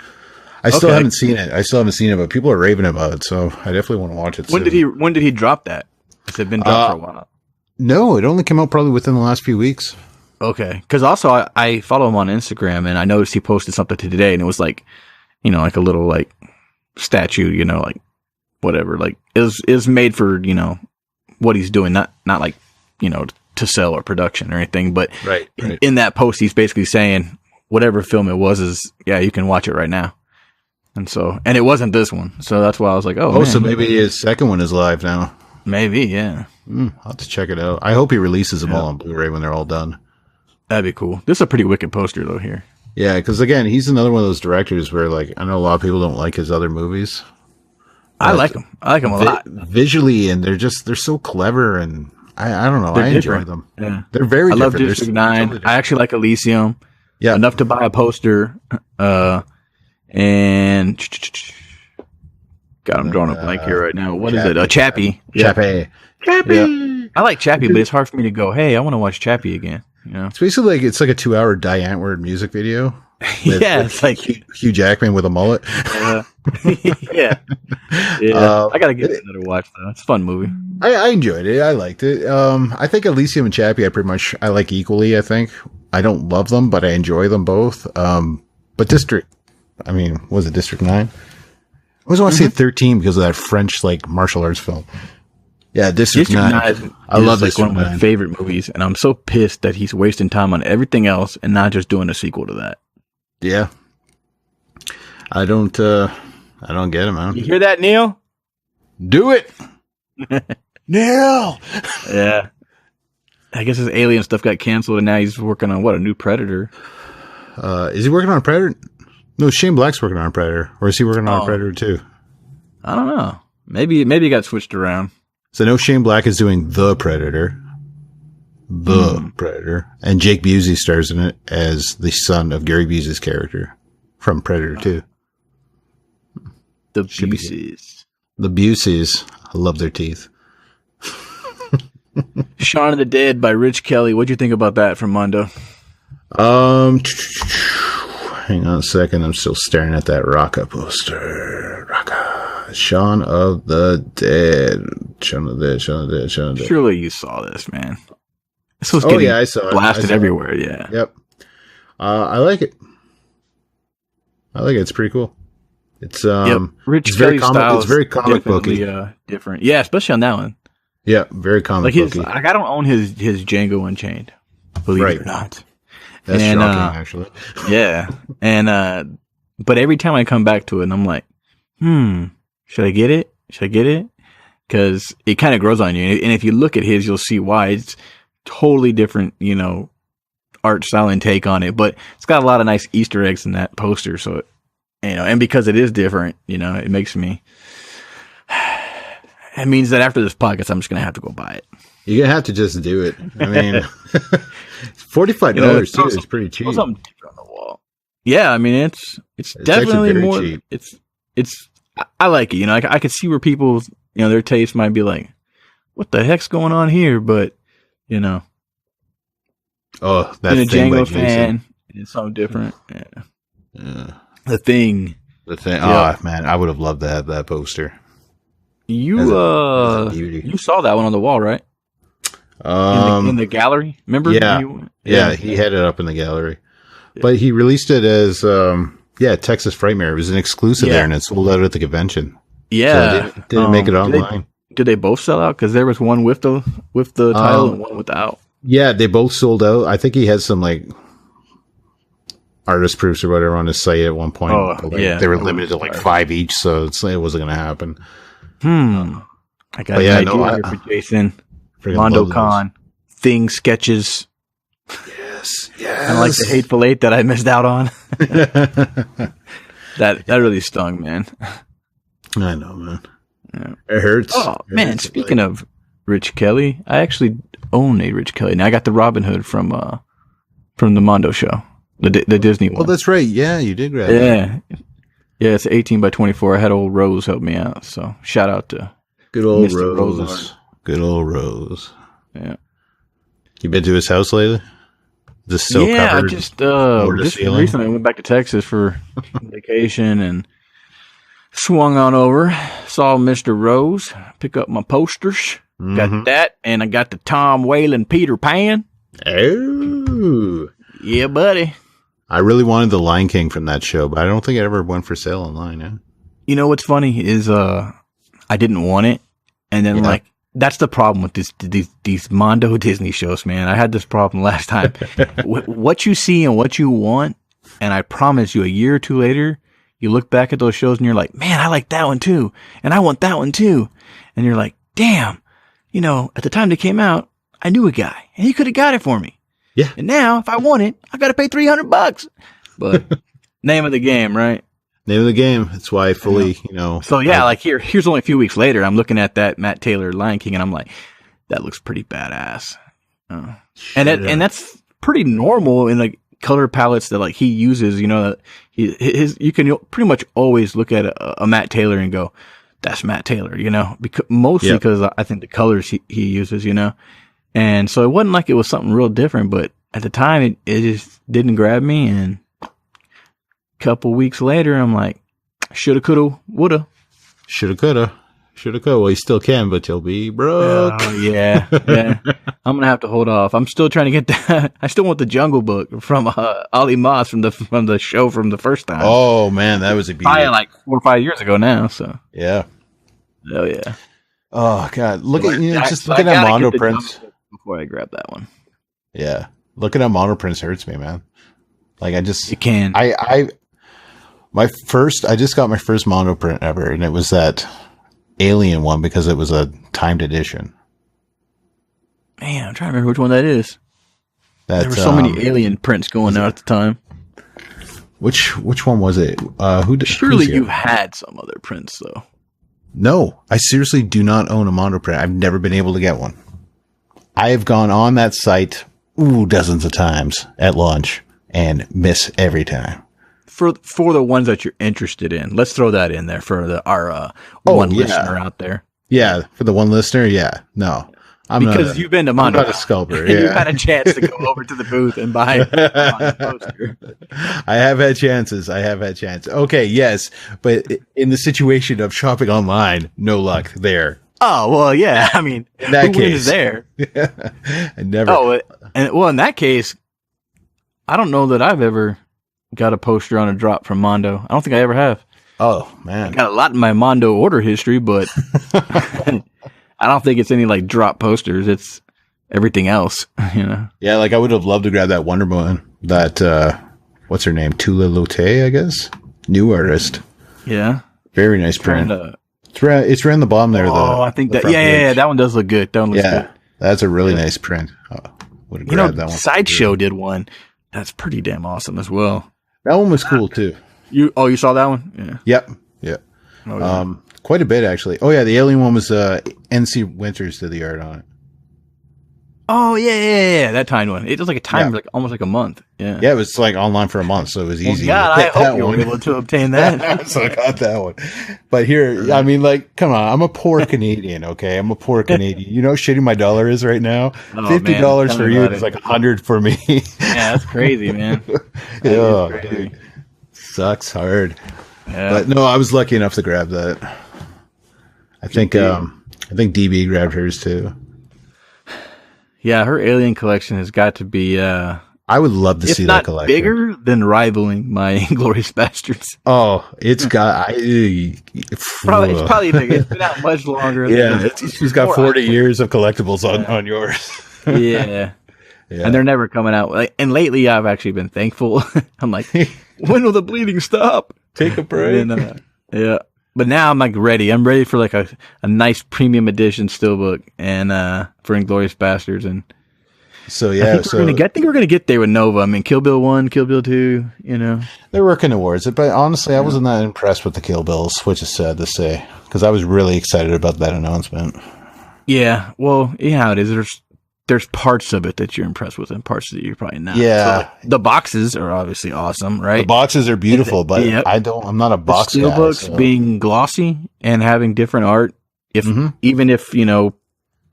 I still haven't seen it. But people are raving about it, so I definitely want to watch it. When did he drop that? Has it been dropped for a while? No, it only came out probably within the last few weeks. Okay, because also I follow him on Instagram, and I noticed he posted something today, and it was like, like a little like statue, like whatever, like it was made for what he's doing, not like to sell or production or anything, but right. In that post he's basically saying whatever film it was you can watch it right now. And it wasn't this one, so that's why I was like, man. So maybe his second one is live now. Maybe, yeah. I'll have to check it out. I hope he releases them all on Blu-ray when they're all done. That'd be cool. This is a pretty wicked poster though here. Yeah, because again, he's another one of those directors where like I know a lot of people don't like his other movies. I like him. I like him a lot visually, and they're so clever, and I don't know. I enjoy them. Yeah, they're very. I different. love District 9. I actually like Elysium. Yeah, enough to buy a poster. And God, I'm drawing a blank here right now. What is it? Chappie. Chappie. Yeah. I like Chappie, but it's hard for me to go, hey, I want to watch Chappie again. It's basically like it's like a 2-hour Die Antwoord music video. It's like Hugh Jackman with a mullet. Yeah. I gotta give it another watch though. It's a fun movie. I enjoyed it. I liked it. I think Elysium and Chappie I like equally. I think I don't love them, but I enjoy them both. But District 9? I always want to say 13 because of that French like martial arts film. Yeah, District 9. I love this. One of my favorite movies, and I'm so pissed that he's wasting time on everything else and not just doing a sequel to that. Yeah, I don't get it, man. You hear that, Neil? Do it, Neil. Yeah, I guess his Alien stuff got canceled, and now he's working on a new Predator. Is he working on a Predator? No, Shane Black's working on a Predator, or is he working on a Predator too? I don't know. Maybe it got switched around. So I know Shane Black is doing The Predator. Predator. And Jake Busey stars in it as the son of Gary Busey's character from Predator 2. The Buseys. The Buseys. I love their teeth. Shaun of the Dead by Rich Kelly. What'd you think about that from Mondo? Hang on a second. I'm still staring at that Raka poster. Raka. Shaun of the Dead. Shaun of the Dead. Surely you saw this, man. This was getting I saw it. Blasted everywhere, yeah. Yep. I like it. It's pretty cool. It's Rich it's very Kelly's style it's very comic booky. Different. Yeah, especially on that one. Yeah, very comic booky. I don't own his Django Unchained, believe it or not. That's shocking, actually. Yeah, and but every time I come back to it, and I'm like, should I get it? Should I get it? Because it kind of grows on you, and if you look at his, you'll see why. It's totally different, art style and take on it, but it's got a lot of nice Easter eggs in that poster. So, and because it is different, it makes me. It means that after this podcast, I'm just gonna have to go buy it. You're gonna have to just do it. I mean, $45 too is pretty cheap. Something different on the wall. Yeah, I mean it's definitely more. Cheap. It's I like it. I could see where people, their taste might be like, "What the heck's going on here?" But oh, that being a thing Django fan, it's something different. Yeah. The thing. Oh man, I would have loved to have that poster. You saw that one on the wall, right? In the gallery, remember? Yeah, he had it up in the gallery, but he released it as Texas Frightmare. It was an exclusive there, and it sold out at the convention. Yeah, so didn't make it online. Did they both sell out? Because there was one with the title and one without. Yeah, they both sold out. I think he had some artist proofs or whatever on his site at one point. They were limited to 5 each, so it wasn't going to happen. I got an idea here for Jason. Mondo Con thing sketches. Yes. And like the Hateful Eight that I missed out on. that really stung, man. I know, man. Yeah. It hurts. Oh man! Speaking of Rich Kelly, I actually own a Rich Kelly. Now I got the Robin Hood from the Mondo show, the Disney one. Oh, that's right. Yeah, you did grab it. Yeah, it's 18 by 24. I had old Rose help me out, so shout out to good old Mr. Rose. Good old Rose. Yeah. You been to his house lately? Just covered. I just recently went back to Texas for vacation and swung on over. Saw Mr. Rose, pick up my posters. Mm-hmm. Got that, and I got the Tom Whalen Peter Pan. Oh, yeah, buddy. I really wanted the Lion King from that show, but I don't think it ever went for sale online. Eh? You know what's funny is I didn't want it, and then that's the problem with these Mondo Disney shows, man. I had this problem last time. What you see and what you want, and I promise you, a year or two later, you look back at those shows and you're like, man, I like that one too, and I want that one too, and you're like, damn, at the time they came out, I knew a guy, and he could have got it for me. Yeah. And now, if I want it, I got to pay $300. But name of the game, right? Name of the game. That's why I fully, So yeah, here's only a few weeks later, I'm looking at that Matt Taylor Lion King, and I'm like, that looks pretty badass. And that's pretty normal in color palettes that he uses. You can pretty much always look at a Matt Taylor and go, that's Matt Taylor. Because I think the colors he uses. And so it wasn't like it was something real different, but at the time it just didn't grab me. And a couple weeks later, I'm like, shoulda, coulda, woulda. Shoulda, coulda. Shoulda, coulda. Well, you still can, but you'll be broke. Oh, yeah. I'm going to have to hold off. I'm still trying to get that. I still want the Jungle Book from Ali Moss from the show from the first time. Oh, man, that was a beauty. Probably 4 or 5 years ago now, so. Yeah. Oh, yeah. Oh, God. Look at that Mondo prints. Before I grab that one. Yeah. Looking at Mondo prints hurts me, man. It can. I just got my first Mondo print ever, and it was that Alien one because it was a timed edition. Man, I'm trying to remember which one that is. There were so many Alien prints going out at the time. Which one was it? Surely you had some other prints though. No, I seriously do not own a Mondo print. I've never been able to get one. I have gone on that site dozens of times at launch and miss every time. For the ones that you're interested in, let's throw that in there for our one listener out there. Yeah, for the one listener, yeah. No, because you've been to Mondo. I'm not a scalper. Yeah. You've had a chance to go over to the booth and buy a poster. I have had chances. Okay, yes, but in the situation of shopping online, no luck there. Oh, well, yeah. I mean, in that who wins there? I never. Oh, in that case, I don't know that I've ever got a poster on a drop from Mondo. I don't think I ever have. Oh man, got a lot in my Mondo order history, but I don't think it's any like drop posters. It's everything else, you know. Yeah, like I would have loved to grab that Wonder Woman. That what's her name? Tula Lotte, I guess. New artist. Yeah. Very nice print. It's around the bottom there. I think that. Yeah, that one does look good. That one looks good. That's a really nice print. Would have grabbed that one. Sideshow did one. That's pretty damn awesome as well. That one was cool too. You saw that one? Yeah. Yep. Oh, yeah. Quite a bit actually. Oh yeah, the alien one was NC Winters did the art on it. Oh yeah. That timed one. It was like a time, like almost like a month. Yeah. Yeah, it was like online for a month, so it was easy. God, I hope you were able to obtain that. So I got that one. But here, I mean, like, come on, I'm a poor Canadian. Okay, I'm a poor Canadian. You know how shitty my dollar is right now. $50 for you is like $100 for me. Yeah, that's crazy, man. Dude, sucks hard. Yeah. But no, I was lucky enough to grab that. I think DB grabbed hers too. Yeah, her alien collection has got to be. I would love to see that collection. Bigger than rivaling my Inglourious Bastards. Oh, it's got. It's probably bigger. It's been out much longer. She's got 40 years of collectibles on yours. Yeah, and they're never coming out. And lately, I've actually been thankful. I'm like, when will the bleeding stop? Take a break. Yeah. But now I'm like ready. I'm ready for like a nice premium edition steelbook and for Inglourious Bastards. And so I think we're gonna get there with Nova. I mean, Kill Bill 1, Kill Bill 2. You know, they're working towards it. But honestly, I wasn't that impressed with the Kill Bills, which is sad to say, because I was really excited about that announcement. Yeah, well, you know how it is. There's parts of it that you're impressed with and parts that you're probably not. Yeah. So, like, the boxes are obviously awesome, right? The boxes are beautiful, but I'm not a box guy. Steelbooks being glossy and having different art, even if, you know,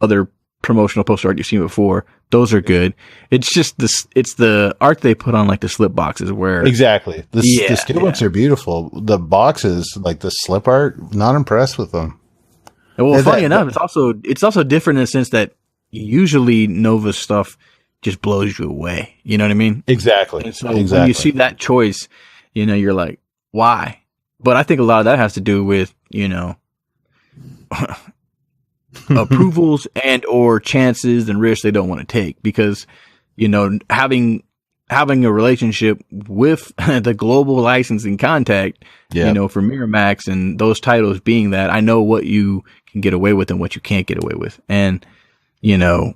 other promotional poster art you've seen before, those are good. It's just it's the art they put on like the slip boxes where. Exactly. The Steelbooks are beautiful. The boxes, like the slip art, not impressed with them. Well, funny enough, it's also different in the sense that usually Nova stuff just blows you away. You know what I mean? Exactly. And so when you see that choice, you know, you're like, why? But I think a lot of that has to do with, you know, approvals and or chances and risks they don't want to take because, you know, having a relationship with the global licensing contact, you know, for Miramax and those titles being that, I know what you can get away with and what you can't get away with. And you know,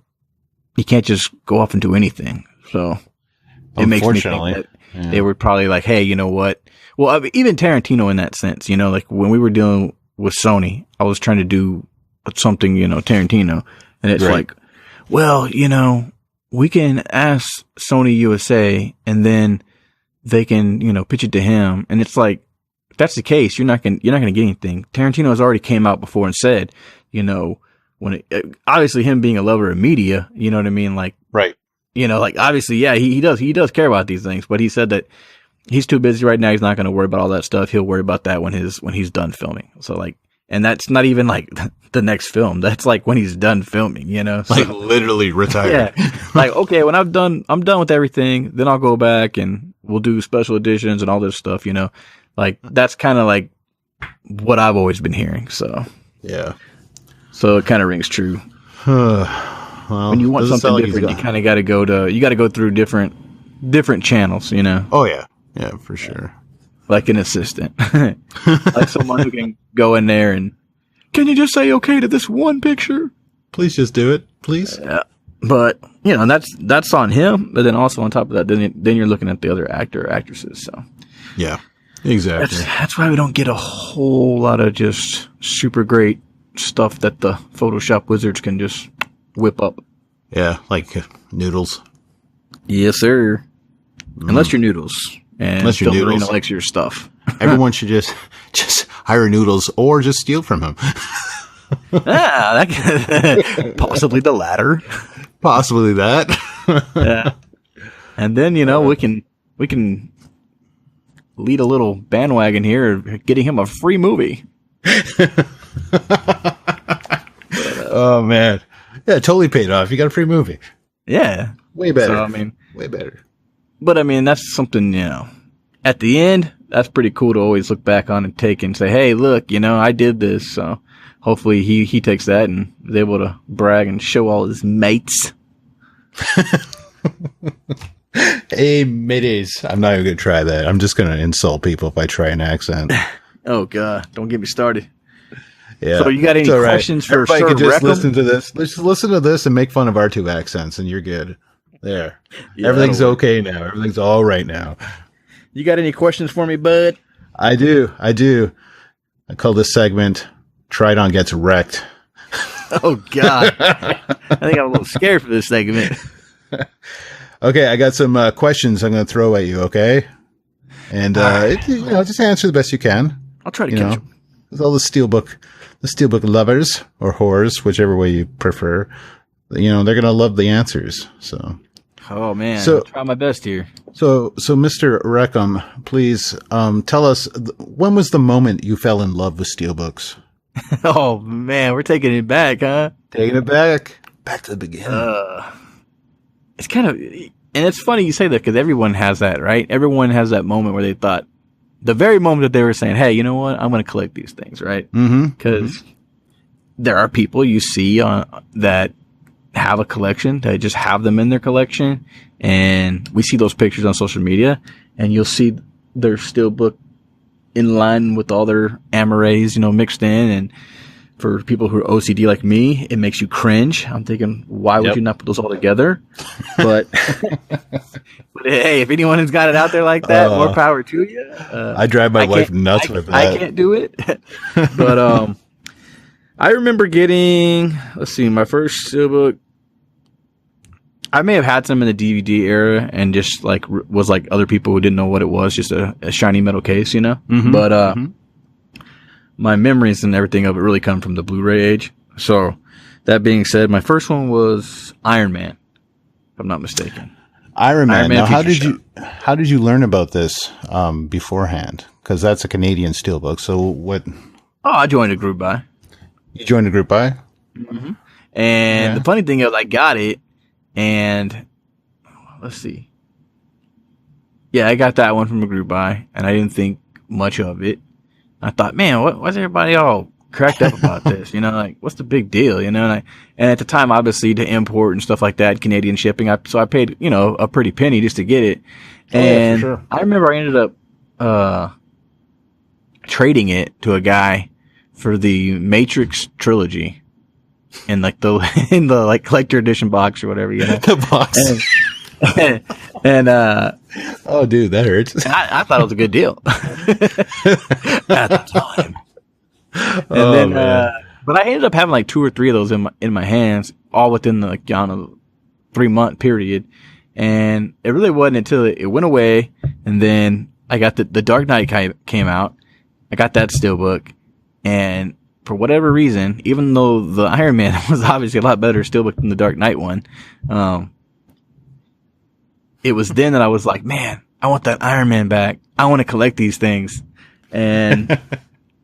you can't just go off and do anything. So it makes me think that they were probably like, hey, you know what? Well, I mean, even Tarantino in that sense, you know, like when we were dealing with Sony, I was trying to do something, you know, Tarantino. And it's like, well, you know, we can ask Sony USA and then they can, you know, pitch it to him. And it's like, if that's the case, you're not going to get anything. Tarantino has already came out before and said, you know, when obviously him being a lover of media, you know what I mean? Like, you know, like obviously, yeah, he does care about these things, but he said that he's too busy right now. He's not going to worry about all that stuff. He'll worry about that when he's done filming. So like, and that's not even like the next film. That's like when he's done filming, you know, like literally retired. Yeah. Like, okay, when I'm done with everything, then I'll go back and we'll do special editions and all this stuff, you know, like that's kind of like what I've always been hearing. So, yeah. So it kind of rings true. Well, when you want something different, you kind of got to go through different channels, you know? Oh yeah. Yeah, for sure. Like an assistant, like someone who can go in there and, can you just say okay to this one picture? Please just do it, please. Yeah. But, you know, that's on him. But then also on top of that, then you're looking at the other actor or actresses. So yeah, exactly. That's why we don't get a whole lot of just super great stuff that the Photoshop wizards can just whip up. Yeah, like Noodles. Yes, sir. Unless you're Noodles. And unless you're Noodles. Marino likes your stuff. Everyone should just hire Noodles or just steal from him. Possibly the latter. Possibly that. Yeah. And then, you know, we can lead a little bandwagon here, getting him a free movie. Oh man, yeah, totally paid off. You got a free movie. Yeah, way better. So, I mean, way better. But I mean, that's something, you know. at the end, that's pretty cool to always look back on and take and say, hey, look, I did this. So hopefully he takes that and is able to brag and show all his mates. Hey, mateys. I'm not even going to try that. I'm just going to insult people if I try an accent. Oh, God. Don't get me started. Yeah. So you got any questions for Everybody Sir could just Reckham? listen to this. Let's just listen to this and make fun of our two accents, and you're good. There. Yeah, Everything's that'll work. okay now. Everything's all right now. You got any questions for me, bud? I do. I call this segment Tridon Gets Wrecked. Oh, God. I think I'm a little scared for this segment. Okay, I got some questions I'm going to throw at you, okay? And just answer the best you can. I'll try to catch them. With all the steelbook lovers or whores, whichever way you prefer, they're going to love the answers. So, Oh, man. So- I'll try my best here. so Mr. Reckham, please tell us when was the moment you fell in love with steelbooks? Oh, man. We're taking it back, huh? Taking it back to the beginning. It's kind of, and it's funny you say that because everyone has that, right? Everyone has that moment where they thought, the very moment that they were saying, hey, you know what? I'm going to collect these things, right? Because there are people you see that have a collection, that just have them in their collection. And we see those pictures on social media, and you'll see their steelbook in line with all their amores, mixed in. And for people who are OCD like me, it makes you cringe. I'm thinking, why would you not put those all together? But, but hey, if anyone has got it out there like that, more power to you. I drive my wife nuts with that. I can't do it. But I remember getting, my first steelbook. I may have had some in the DVD era and just was like other people who didn't know what it was, just a shiny metal case, But my memories and everything of it really come from the Blu-ray age. So that being said, my first one was Iron Man, if I'm not mistaken. Iron Man. Now, how Feature did you learn about this beforehand? Because that's a Canadian steelbook. So what? Oh, I joined a group buy. You joined a group buy? And the funny thing is, I got it, and let's see. Yeah, I got that one from a group buy, and I didn't think much of it. I thought, man, why's everybody all cracked up about this? What's the big deal? And at the time, obviously, to import and stuff like that, Canadian shipping, so I paid, a pretty penny just to get it. And for sure. I remember I ended up trading it to a guy for the Matrix trilogy in the collector edition box or whatever, The box. And oh, dude, that hurts. I thought it was a good deal at the time. And but I ended up having like 2 or 3 of those in my hands, all within the 3-month period. And it really wasn't until it went away, and then I got the Dark Knight came out. I got that steelbook, and for whatever reason, even though the Iron Man was obviously a lot better steelbook than the Dark Knight one, it was then that I was like, man, I want that Iron Man back. I want to collect these things. And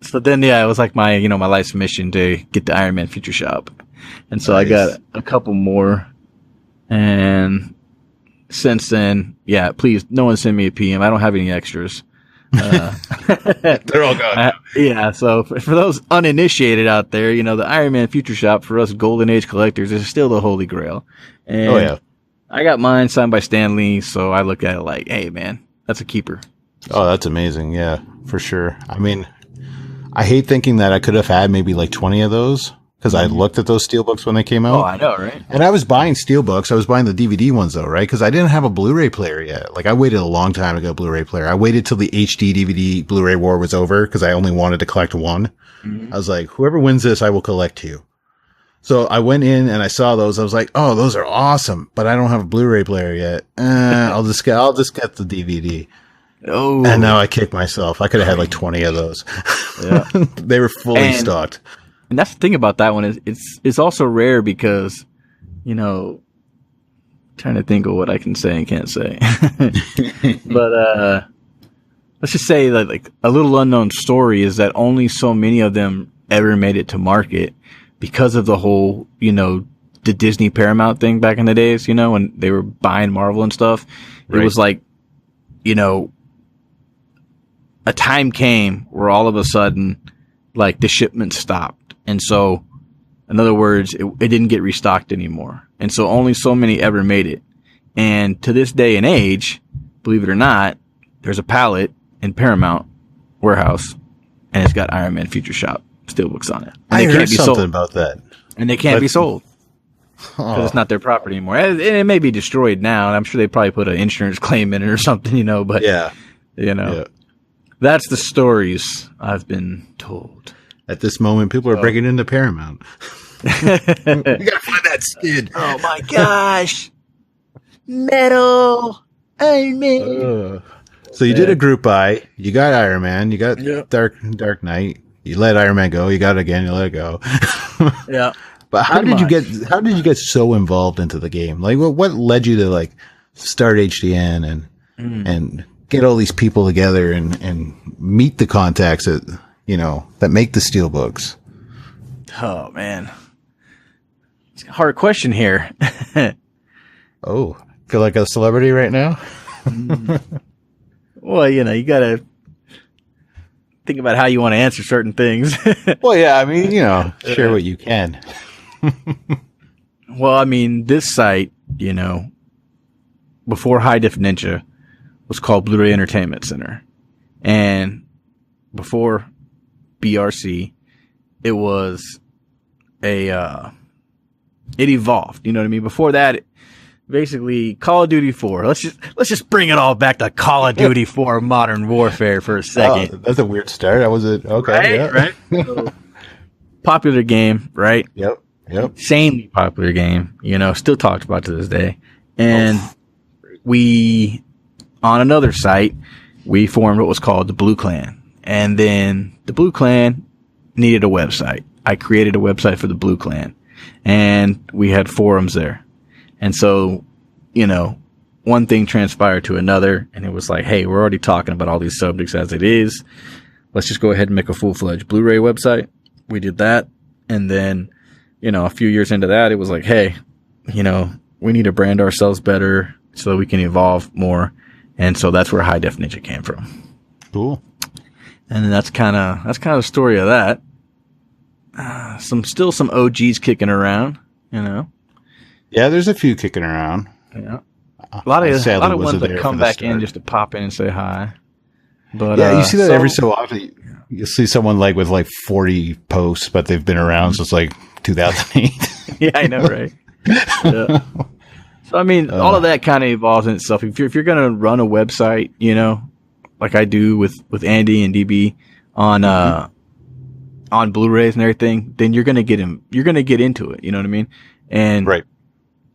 so then, it was like my life's mission to get the Iron Man Future Shop. And so I got a couple more. And since then, please, no one send me a PM. I don't have any extras. They're all gone. So for those uninitiated out there, the Iron Man Future Shop for us Golden Age collectors is still the holy grail. And I got mine signed by Stan Lee, so I look at it like, hey, man, that's a keeper. Oh, that's amazing. Yeah, for sure. I mean, I hate thinking that I could have had maybe like 20 of those because I looked at those steelbooks when they came out. Oh, I know, right? And I was buying steelbooks. I was buying the DVD ones though, right? Because I didn't have a Blu-ray player yet. Like I waited a long time to get a Blu-ray player. I waited till the HD DVD Blu-ray war was over because I only wanted to collect one. I was like, whoever wins this, I will collect 2. So I went in and I saw those. I was like, "Oh, those are awesome!" But I don't have a Blu-ray player yet. I'll just get the DVD. Oh, and now I kick myself. I could have had like 20 of those. Yeah. They were fully stocked. And that's the thing about that one is it's also rare because, trying to think of what I can say and can't say. But let's just say that like a little unknown story is that only so many of them ever made it to market. Because of the whole, the Disney Paramount thing back in the days, when they were buying Marvel and stuff, it was like, a time came where all of a sudden, like, the shipment stopped. And so, in other words, it didn't get restocked anymore. And so only so many ever made it. And to this day and age, believe it or not, there's a pallet in Paramount Warehouse, and it's got Iron Man Future Shop Steelbooks on it. And I heard something about that. And they can't be sold. Because it's not their property anymore. And it may be destroyed now, and I'm sure they probably put an insurance claim in it or something, you know, but, that's the stories I've been told. At this moment, people are breaking into Paramount. We gotta find that skid. Oh my gosh. Metal. Iron Man. So you did a group buy. You got Iron Man. You got Dark Knight. You let Iron Man go. You got it again. You let it go. Yeah. But how did you get so involved into the game? Like, what led you to like start HDN and get all these people together and meet the contacts that that make the Steelbooks? Oh man, it's a hard question here. Oh, feel like a celebrity right now? Well, you gotta think about how you want to answer certain things. Well, yeah, I mean, share what you can. Well, I mean, this site, before hidefninja was called Blu-ray Entertainment Center. And before BRC, it was it evolved, you know what I mean? Before that, basically Call of Duty 4. Let's just bring it all back to Call of Duty 4 Modern Warfare for a second. Oh, that's a weird start. Okay. Right? So, popular game, right? Yep. Insanely popular game, still talked about to this day. And we, on another site, we formed what was called the Blue Clan. And then the Blue Clan needed a website. I created a website for the Blue Clan. And we had forums there. And so, one thing transpired to another. And it was like, hey, we're already talking about all these subjects as it is. Let's just go ahead and make a full-fledged Blu-ray website. We did that. And then, a few years into that, it was like, hey, we need to brand ourselves better so that we can evolve more. And so that's where hidefninja came from. Cool. And that's kind of the story of that. Some OGs kicking around, Yeah, there's a few kicking around. Yeah. A lot of ones that come back in just to pop in and say hi. But yeah, you see that every so often. You'll see someone with 40 posts, but they've been around since 2008. Yeah, I know, right? Yeah. So I mean, all of that kind of evolves in itself. If you're gonna run a website, like I do with Andy and DB on Blu-rays and everything, then you're gonna get into it. You know what I mean? And right.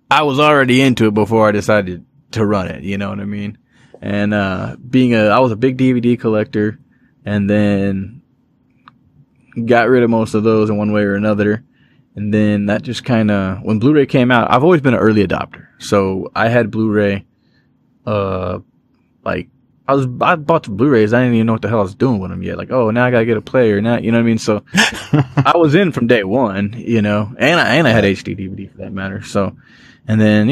I was already into it before I decided to run it. You know what I mean? And I was a big DVD collector, and then got rid of most of those in one way or another. And then that just kind of, when Blu-ray came out, I've always been an early adopter. So I had Blu-ray, I bought the Blu-rays. I didn't even know what the hell I was doing with them yet. Like, oh, now I got to get a player. Now, you know what I mean? So I was in from day one, and I had HD DVD for that matter. So, and then,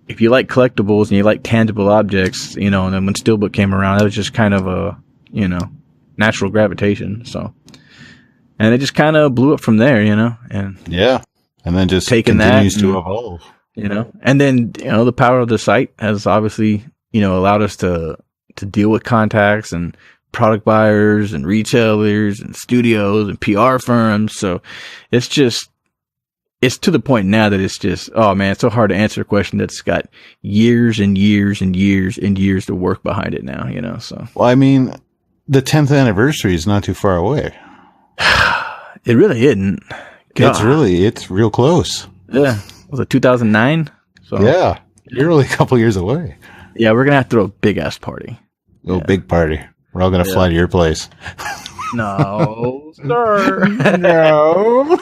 if you like collectibles and you like tangible objects, and then when Steelbook came around, that was just kind of a, natural gravitation. So, and it just kind of blew up from there, and yeah, and then just continues to evolve, and then the power of the site has obviously allowed us to deal with contacts and product buyers and retailers and studios and PR firms. So it's to the point now that it's just, oh man, it's so hard to answer a question that's got years and years and years and years to work behind it now, so. Well, I mean, the 10th anniversary is not too far away. It really isn't. God. It's real close. Yeah. Was it 2009? So yeah. You're really a couple years away. Yeah, we're going to have to throw a big ass party. Big party. We're all going to fly to your place. No, sir. No.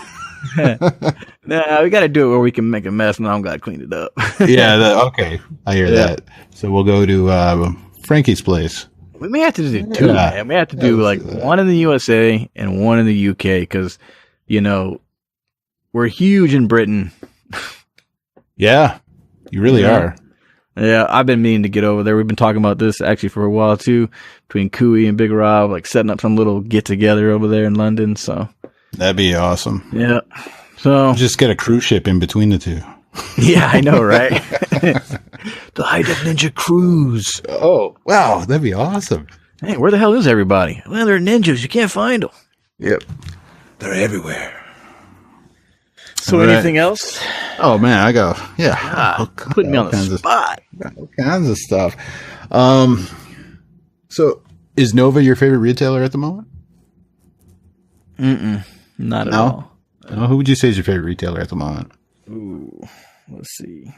No, we got to do it where we can make a mess and I'm going to clean it up. Yeah. Okay. I hear that. So we'll go to Frankie's place. We may have to do two, man. We have to do one in the USA and one in the UK because, we're huge in Britain. Yeah, you really are. Yeah, I've been meaning to get over there. We've been talking about this actually for a while too, between Cooey and Big Rob, like setting up some little get together over there in London. So that'd be awesome. Yeah. So just get a cruise ship in between the two. Yeah, I know, right? The hidefninja cruise. Oh, wow, that'd be awesome. Hey, where the hell is everybody? Well, they're ninjas. You can't find them. Yep, they're everywhere. So anything else? Oh man, I go. Yeah, putting me on the spot. All kinds of stuff. So is Nova your favorite retailer at the moment? Not at all. No? Who would you say is your favorite retailer at the moment? Ooh, let's see.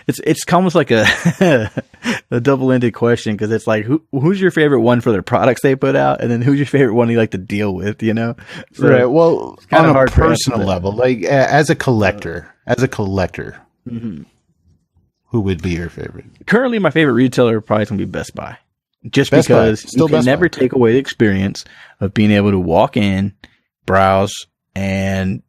It's almost like a a double-ended question because it's like who's your favorite one for their products they put out, and then who's your favorite one you like to deal with, you know? So right. Well, on a personal level, like as a collector, who would be your favorite? Currently, my favorite retailer probably is going to be Best Buy, just Best because Buy. Still you can Best never Buy. take away the experience of being able to walk in, browse, and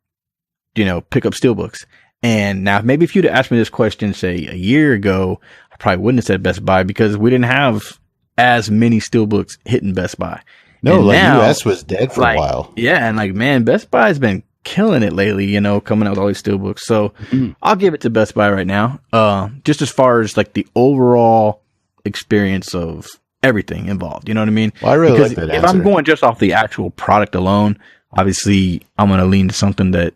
pick up Steelbooks. And now, maybe if you'd asked me this question, say, a year ago, I probably wouldn't have said Best Buy because we didn't have as many Steelbooks hitting Best Buy. No, and like now, US was dead for a while. Yeah, and man, Best Buy's been killing it lately, coming out with all these Steelbooks. So I'll give it to Best Buy right now. Just as far as like the overall experience of everything involved. You know what I mean? Well, I really because like that if answer. I'm going just off the actual product alone, obviously I'm going to lean to something that,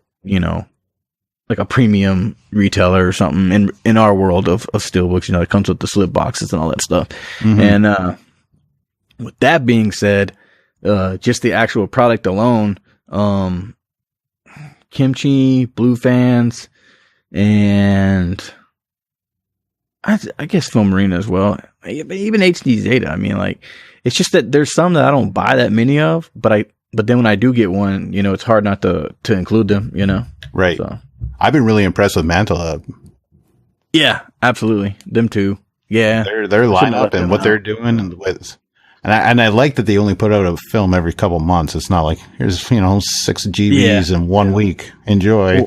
like a premium retailer or something in our world of Steelbooks, it comes with the slip boxes and all that stuff. And with that being said, just the actual product alone, Kimchi, Blue Fans, and I guess Film Arena as well. Even HD Zeta. I mean, like, it's just that there's some that I don't buy that many of, but then when I do get one, it's hard not to include them, Right. So. I've been really impressed with Mantle. Yeah, absolutely. Them too. Yeah. Their lineup and what they're doing and I like that they only put out a film every couple months. It's not like here's 6 GBs in 1 week. Enjoy.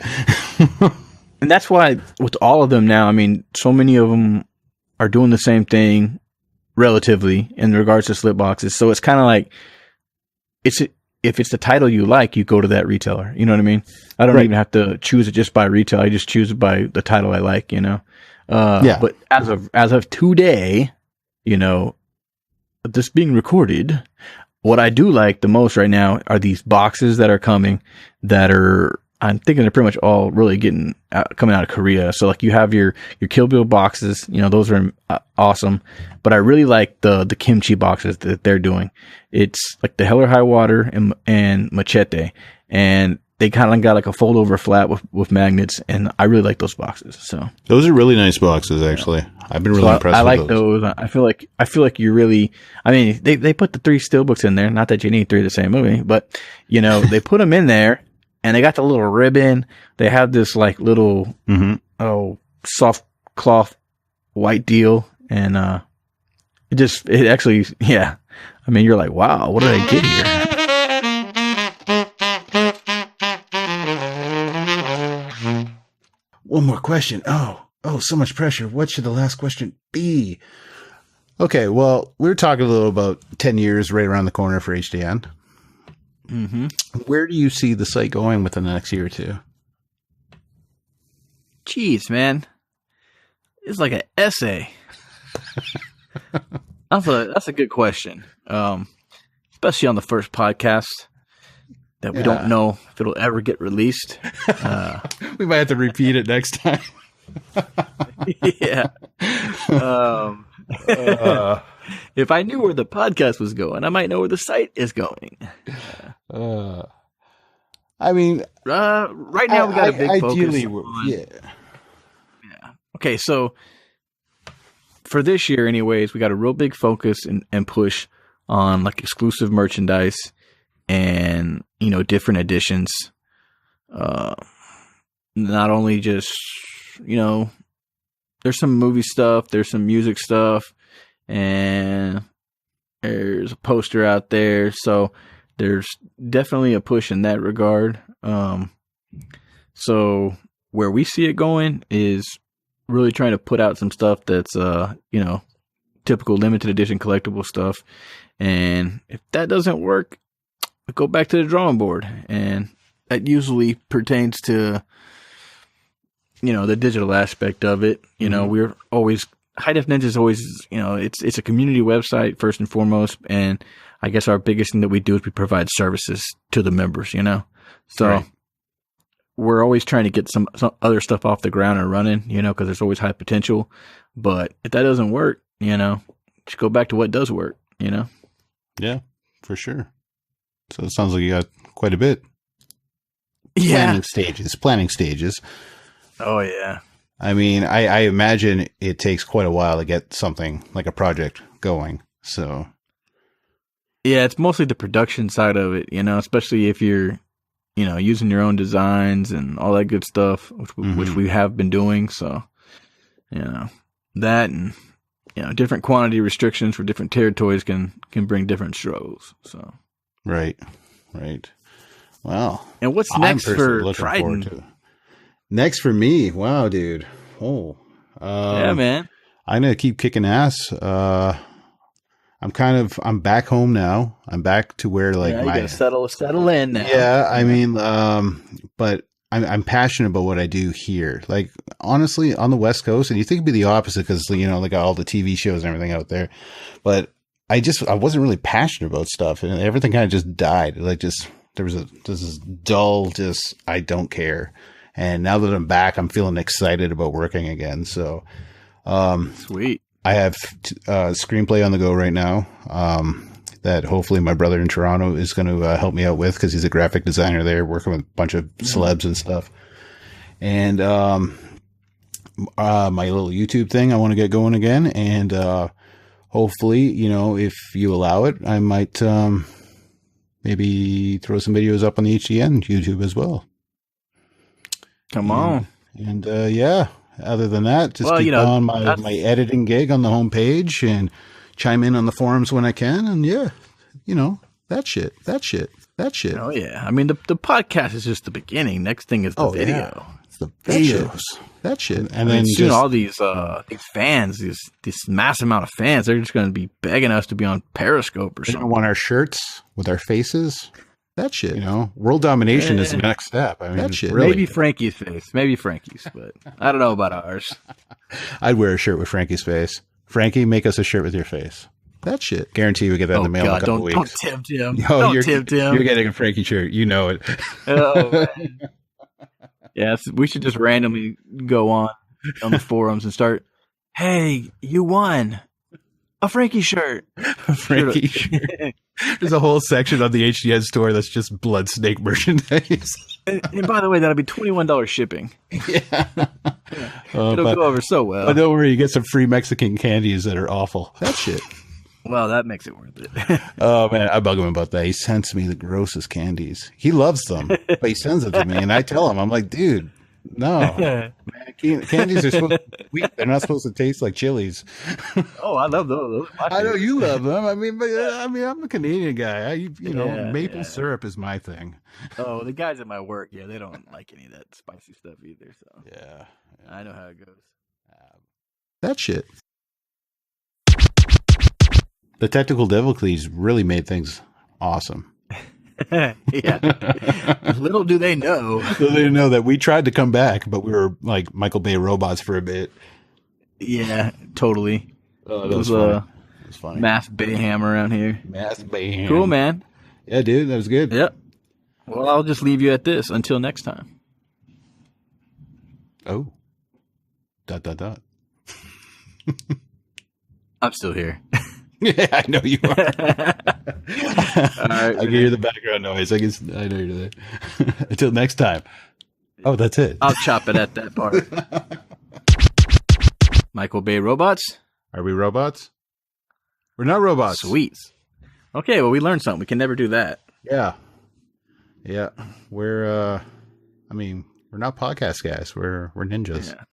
Well, and that's why with all of them now, I mean, so many of them are doing the same thing relatively in regards to slip boxes. So it's kind of like if it's the title you like, you go to that retailer. You know what I mean? I don't even have to choose it just by retail. I just choose it by the title I like, Yeah. But as of today, this being recorded, what I do like the most right now are these boxes that are coming that are, I'm thinking they're pretty much all really coming out of Korea. So like you have your Kill Bill boxes, those are awesome. But I really like the kimchi boxes that they're doing. It's like the Hell or High Water and Machete, and they kind of got like a fold over flat with magnets, and I really like those boxes. So those are really nice boxes, actually. I've been really impressed. I with like those. I feel like you really. I mean, they put the 3 Steelbooks in there. Not that you need 3 of the same movie, but they put them in there. And they got the little ribbon. They have this like little soft cloth white deal, and it actually, yeah. I mean, you're like, wow, what did I get here? One more question. Oh, so much pressure. What should the last question be? Okay, well, we were talking a little about 10 years right around the corner for HDN. Where do you see the site going within the next year or two? Jeez, man. It's like an essay. That's a good question. Especially on the first podcast that we don't know if it'll ever get released. We might have to repeat it next time. Yeah. If I knew where the podcast was going, I might know where the site is going. I mean, right now we got a big focus. Yeah. Okay, so for this year, anyways, we got a real big focus and push on like exclusive merchandise and different editions. Not only just there's some movie stuff, there's some music stuff. And there's a poster out there, so there's definitely a push in that regard. So where we see it going is really trying to put out some stuff that's, typical limited edition collectible stuff. And if that doesn't work, I go back to the drawing board. And that usually pertains to, the digital aspect of it. We're always, High-Def Ninja is always, it's a community website first and foremost. And I guess our biggest thing that we do is we provide services to the members, So right. We're always trying to get some other stuff off the ground and running, because there's always high potential. But if that doesn't work, just go back to what does work, Yeah, for sure. So it sounds like you got quite a bit. Yeah. Planning stages. Oh, yeah. I mean, I imagine it takes quite a while to get something like a project going. So. Yeah, it's mostly the production side of it, especially if you're, using your own designs and all that good stuff, which we have been doing. So, that and, different quantity restrictions for different territories can bring different struggles. So. Right. Wow. And what's next for Tridon? Next for me. Wow, dude. Oh. Yeah, man. I'm going to keep kicking ass. I'm back home now. I'm back to where you gotta settle in now. Yeah, I mean, but I'm passionate about what I do here. Like, honestly, on the West Coast, and you think it'd be the opposite because, all the TV shows and everything out there. But I wasn't really passionate about stuff, and everything kind of just died. There was this dull, I don't care. And now that I'm back, I'm feeling excited about working again. So, sweet. I have a screenplay on the go right now that hopefully my brother in Toronto is going to help me out with because he's a graphic designer there, working with a bunch of celebs and stuff. And my little YouTube thing, I want to get going again. And hopefully, if you allow it, I might maybe throw some videos up on the HDN YouTube as well. Come on. And yeah. Other than that, just keep on my editing gig on the homepage and chime in on the forums when I can. And yeah, that shit. Oh yeah. I mean, the podcast is just the beginning. Next thing is the video. Yeah. It's the videos. That shit. And then soon all these fans, this massive amount of fans, they're just going to be begging us to be on Periscope or something. They want our shirts with our faces. That shit, world domination is the next step. I mean, that shit. Really. Maybe Frankie's face. But I don't know about ours. I'd wear a shirt with Frankie's face. Frankie, make us a shirt with your face. That shit. Guarantee we get that in the mail in a couple weeks. Don't tempt him. Don't tempt him. You're getting a Frankie shirt. You know it. Oh, man. Yeah, we should just randomly go on the forums and start, hey, you won a Frankie shirt. A Frankie shirt. There's a whole section on the HDN store that's just blood snake merchandise. And by the way, that'll be $21 shipping. Yeah. It'll go over so well. But don't worry, you get some free Mexican candies that are awful. That shit. Well, that makes it worth it. Oh, man, I bug him about that. He sends me the grossest candies. He loves them, but he sends them to me, and I tell him, I'm like, dude, no. Man, candies are supposed to be sweet. They're not supposed to taste like chilies. Oh, I love those. I know you love them. I mean, I'm a Canadian guy. Maple syrup is my thing. Oh, the guys at my work, they don't like any of that spicy stuff either. So yeah. I know how it goes. That shit. The technical difficulties really made things awesome. Yeah. Little do they know. Little do they know that we tried to come back, but we were like Michael Bay robots for a bit. Yeah, totally. Oh, that was funny. It was funny. Math Bayham around here. Math Bayham. Cool, man. Yeah, dude, that was good. Yep. Well, I'll just leave you at this until next time. Oh. ... I'm still here. Yeah, I know you are. All right, I can hear the background noise. I know you're there. Until next time. Oh, that's it. I'll chop it at that part. Michael Bay robots? Are we robots? We're not robots. Sweet. Okay, well, we learned something. We can never do that. Yeah. Yeah. We're not podcast guys. We're ninjas. Yeah.